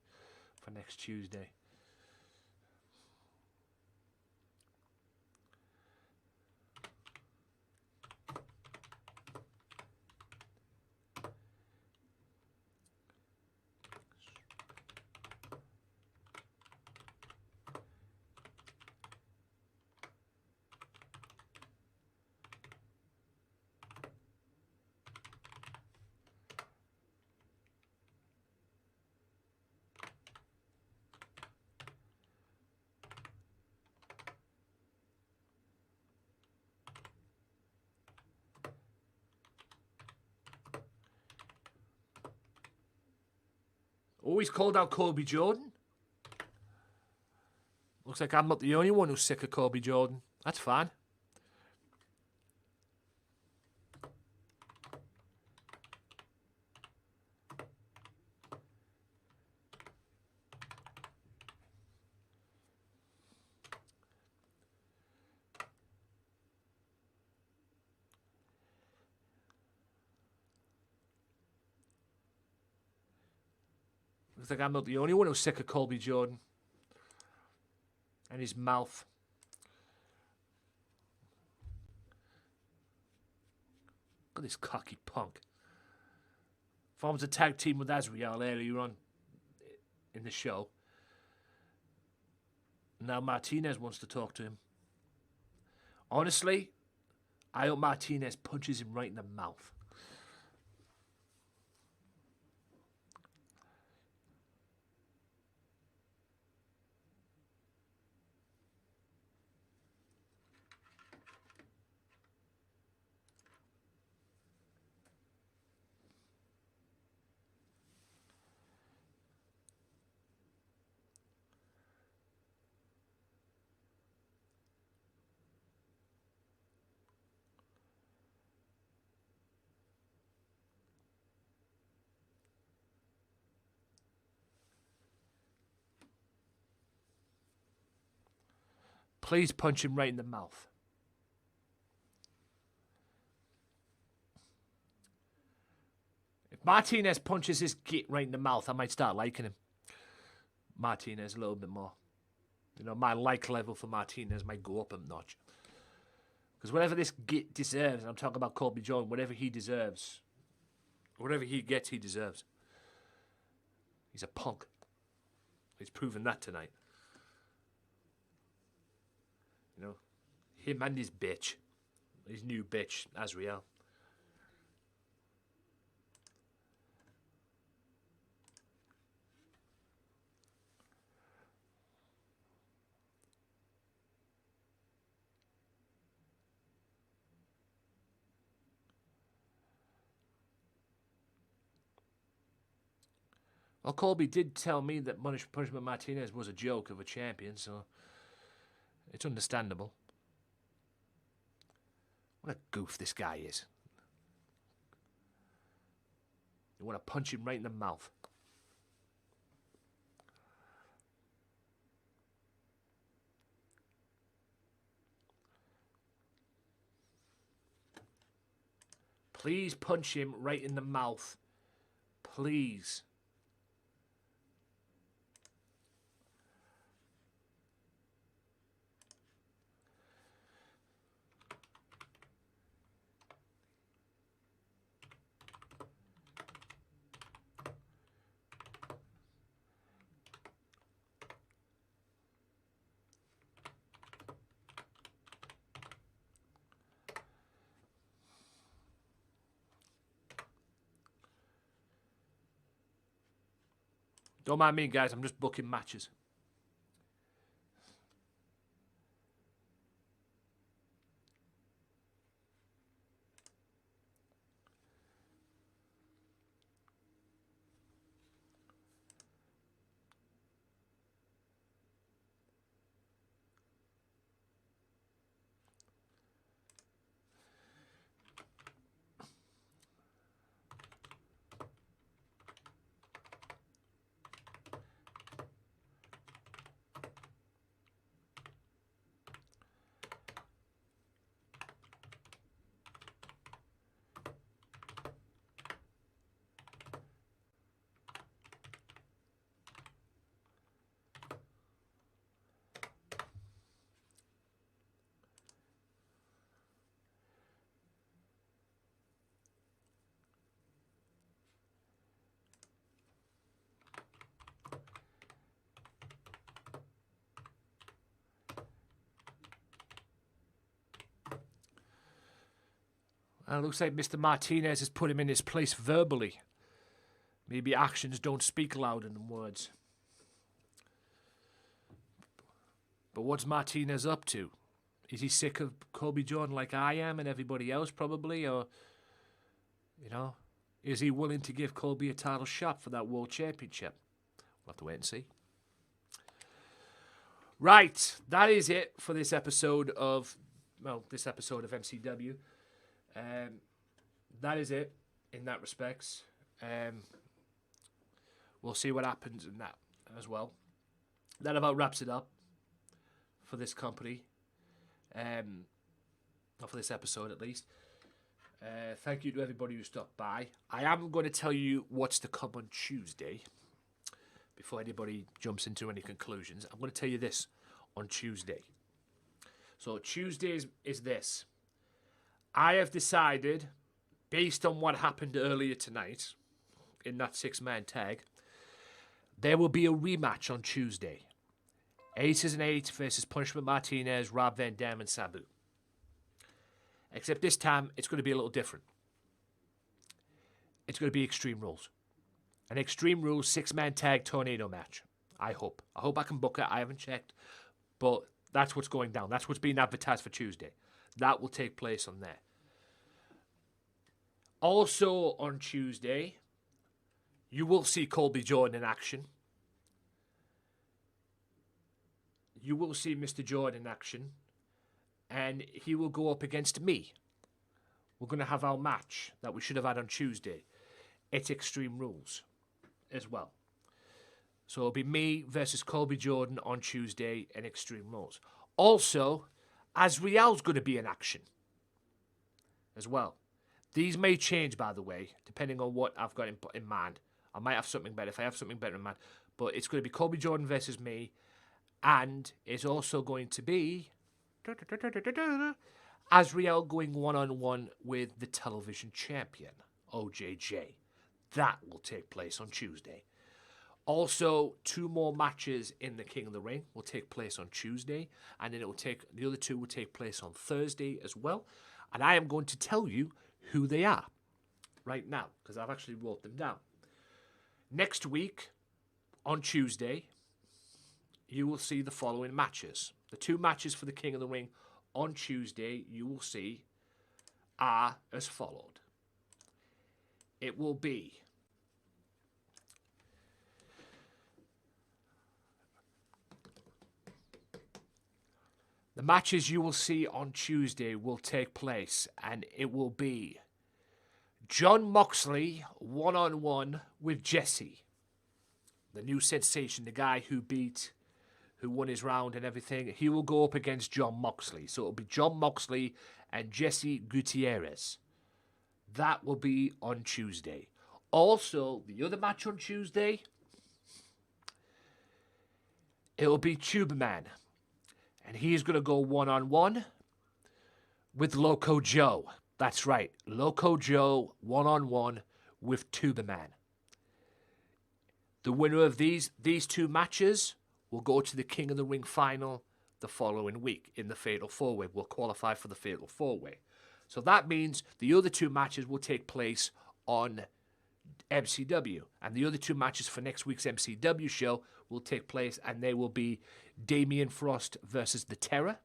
for next Tuesday. Always called out Colby Jordan. Looks like I'm not the only one who's sick of Colby Jordan. That's fine. Looks like I'm not the only one who's sick of Colby Jordan. And his mouth. Look at this cocky punk. Forms a tag team with Azrael earlier on in the show. Now Martinez wants to talk to him. Honestly, I hope Martinez punches him right in the mouth. Please punch him right in the mouth. If Martinez punches his git right in the mouth, I might start liking him. Martinez a little bit more. You know, my like level for Martinez might go up a notch. Because whatever this deserves, and I'm talking about Colby Jordan, whatever he deserves, whatever he gets, he deserves. He's a punk. He's proven that tonight. You know, him and his bitch. His new bitch, Azriel. Well, Colby did tell me that Punishment Martinez was a joke of a champion, so it's understandable. What a goof this guy is. You want to punch him right in the mouth. Please punch him right in the mouth. Please. Don't mind me, guys. I'm just booking matches. It looks like Mr. Martinez has put him in his place verbally. Maybe actions don't speak louder than words. But what's Martinez up to? Is he sick of Colby Jordan like I am and everybody else probably? Or, you know, is he willing to give Colby a title shot for that World Championship? We'll have to wait and see. Right, that is it for this episode of, MCW. That is it in that respects. We'll see what happens in that as well. That about wraps it up for this company. Or for this episode at least. Thank you to everybody who stopped by. I am going to tell you what's to come on Tuesday. Before anybody jumps into any conclusions, I'm going to tell you this on Tuesday. So Tuesday is this. I have decided, based on what happened earlier tonight, in that 6-man tag, there will be a rematch on Tuesday. Aces and Eights versus Punishment Martinez, Rob Van Dam, and Sabu. Except this time, it's going to be a little different. It's going to be Extreme Rules. An Extreme Rules 6-man tag tornado match. I hope. I hope I can book it. I haven't checked. But that's what's going down. That's what's being advertised for Tuesday. That will take place on there. Also on Tuesday, you will see Colby Jordan in action. You will see Mr. Jordan in action. And he will go up against me. We're going to have our match that we should have had on Tuesday. It's Extreme Rules as well. So it'll be me versus Colby Jordan on Tuesday in Extreme Rules. Also, Azriel's going to be in action as well. These may change, by the way, depending on what I've got in mind. I might have something better if I have something better in mind. But it's going to be Colby Jordan versus me. And it's also going to be Azriel going one-on-one with the television champion, OJJ. That will take place on Tuesday. Also, 2 more matches in the King of the Ring will take place on Tuesday, and then the other 2 will take place on Thursday as well. And I am going to tell you who they are right now, because I've actually wrote them down. Next week, on Tuesday, you will see the following matches. The 2 matches for the King of the Ring on Tuesday, you will see, are as followed. It will be the matches you will see on Tuesday will take place, and it will be John Moxley one-on-one with Jesse, the new sensation, the guy who won his round and everything. He will go up against John Moxley. So it'll be John Moxley and Jesse Gutierrez. That will be on Tuesday. Also, the other match on Tuesday, it'll be Tuberman. And he's going to go one-on-one with Loco Joe. That's right, Loco Joe one-on-one with Tuberman. The winner of these 2 matches will go to the King of the Ring final the following week in the Fatal 4-Way. Will qualify for the Fatal 4-Way. So that means the other 2 matches will take place on MCW. And the other 2 matches for next week's MCW show will take place, and they will be Damian Frost versus The Terror,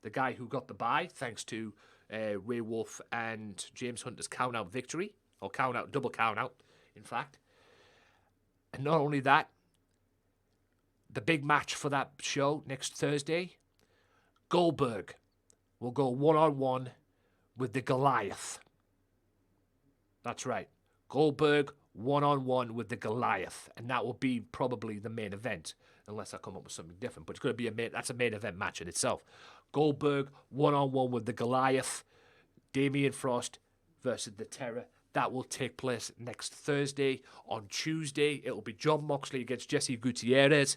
the guy who got the bye thanks to Ray Wolf and James Hunter's count-out victory, or double count-out, in fact. And not only that, the big match for that show next Thursday, Goldberg will go one-on-one with the Goliath. That's right. Goldberg one-on-one with the Goliath. And that will be probably the main event, unless I come up with something different. But it's going to be that's a main event match in itself. Goldberg one-on-one with the Goliath. Damian Frost versus The Terror. That will take place next Thursday. On Tuesday, it will be John Moxley against Jesse Gutierrez.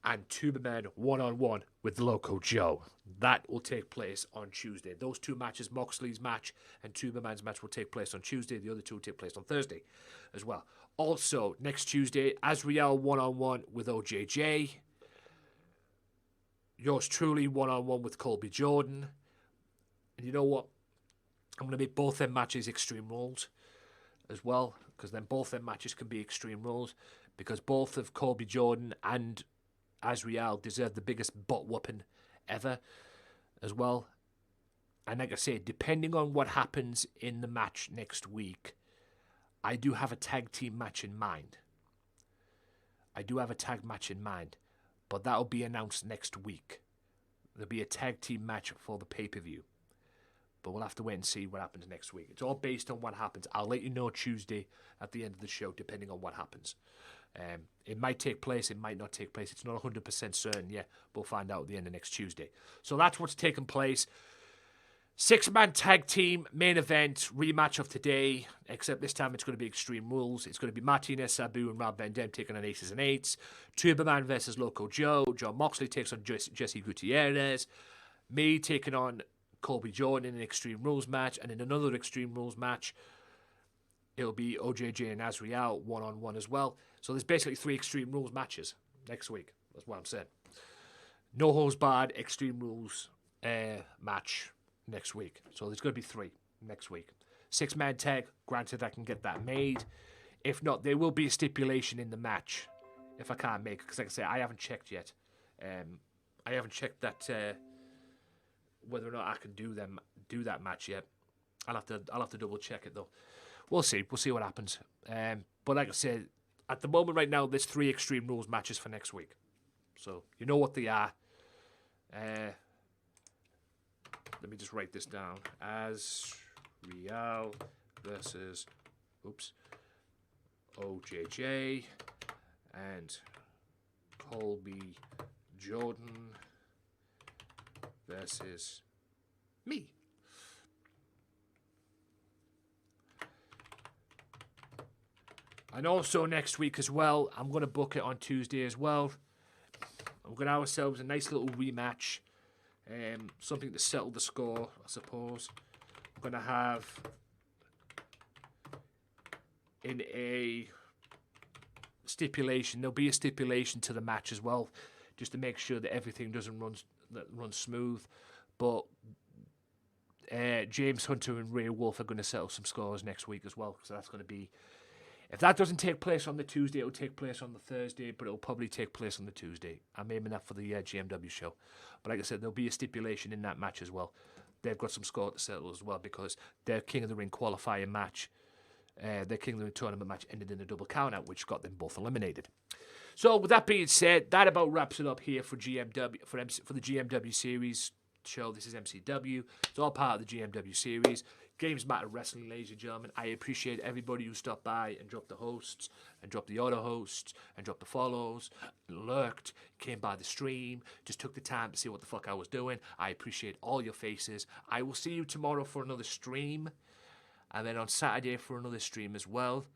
And Tuberman one-on-one with Loco Joe. That will take place on Tuesday. Those 2 matches, Moxley's match and Tuberman's match, will take place on Tuesday. The other 2 will take place on Thursday as well. Also, next Tuesday, Azriel one-on-one with OJJ. Yours truly one-on-one with Colby Jordan. And you know what? I'm going to make both them matches Extreme Rules as well, because then both them matches can be Extreme Rules, because both of Colby Jordan and Azriel deserve the biggest butt whooping ever as well. And like I say, depending on what happens in the match next week, I do have a tag team match in mind. But that'll be announced next week. There'll be a tag team match for the pay-per-view. But we'll have to wait and see what happens next week. It's all based on what happens. I'll let you know Tuesday at the end of the show, depending on what happens. It might take place, it might not take place. It's not 100% certain yet. We'll find out at the end of next Tuesday. So that's what's taking place. 6-man tag team main event rematch of today, except this time it's going to be Extreme Rules. It's going to be Martinez, Sabu, and Rob Van Dam taking on Aces and Eights. Tuberman versus Loco Joe. John Moxley takes on Jesse Gutierrez. Me taking on Colby Jordan in an Extreme Rules match, and in another Extreme Rules match, it'll be OJJ and Azriel one-on-one as well. So there's basically 3 Extreme Rules matches next week. That's what I'm saying. No holds barred Extreme Rules match next week. So there's going to be 3 next week. 6-man tag. Granted, I can get that made. If not, there will be a stipulation in the match if I can't make it. Because like I say, I haven't checked yet. I haven't checked that whether or not I can do that match yet. I'll have to double check it though. We'll see. We'll see what happens. But like I said, at the moment right now, there's 3 Extreme Rules matches for next week. So you know what they are. Let me just write this down. Azriel versus OJJ and Colby Jordan versus me. And also next week as well, I'm going to book it on Tuesday as well. we're going to have ourselves a nice little rematch. Something to settle the score, I suppose. We're going to have in a stipulation. There'll be a stipulation to the match as well, just to make sure that everything doesn't run smooth. But James Hunter and Ray Wolf are going to settle some scores next week as well. So that's going to be, if that doesn't take place on the Tuesday, it'll take place on the Thursday, but it'll probably take place on the Tuesday. I'm aiming that for the GMW show. But like I said, there'll be a stipulation in that match as well. They've got some score to settle as well, because their King of the Ring qualifying match, their King of the Ring tournament match ended in a double countout, which got them both eliminated. So with that being said, that about wraps it up here for GMW for the GMW series show. This is MCW. It's all part of the GMW series. Gamesmatter Wrestling, ladies and gentlemen. I appreciate everybody who stopped by and dropped the hosts, and dropped the auto hosts, and dropped the follows, and lurked, came by the stream, just took the time to see what the fuck I was doing. I appreciate all your faces. I will see you tomorrow for another stream, and then on Saturday for another stream as well.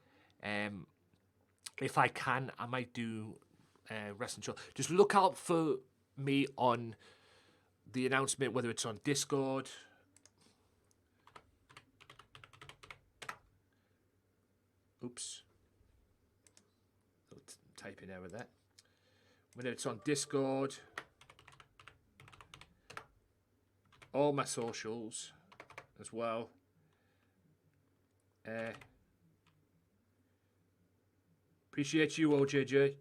If I can, I might do wrestling show. Just look out for me on the announcement, whether it's on Discord. Oops. Typing error there. Whether it's on Discord, all my socials as well. Appreciate you, OJJ.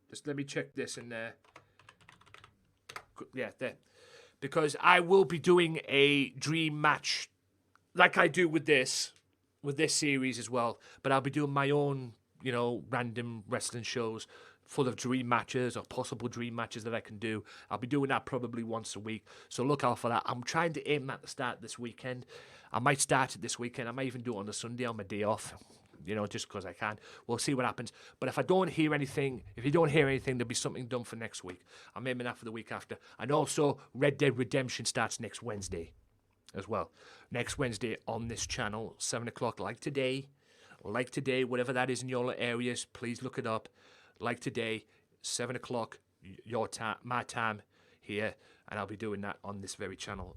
Just let me check this in there. Yeah, there. Because I will be doing a dream match like I do with this series as well. But I'll be doing my own, random wrestling shows full of dream matches or possible dream matches that I can do. I'll be doing that probably once a week. So look out for that. I'm trying to aim at the start this weekend. I might start it this weekend. I might even do it on the Sunday on my day off. Just because I can. We'll see what happens. But if you don't hear anything, there'll be something done for next week. I'm aiming that for the week after. And also, Red Dead Redemption starts next Wednesday as well. Next Wednesday on this channel, 7 o'clock, like today, whatever that is in your areas, please look it up. Like today, 7 o'clock, your time, my time here, and I'll be doing that on this very channel.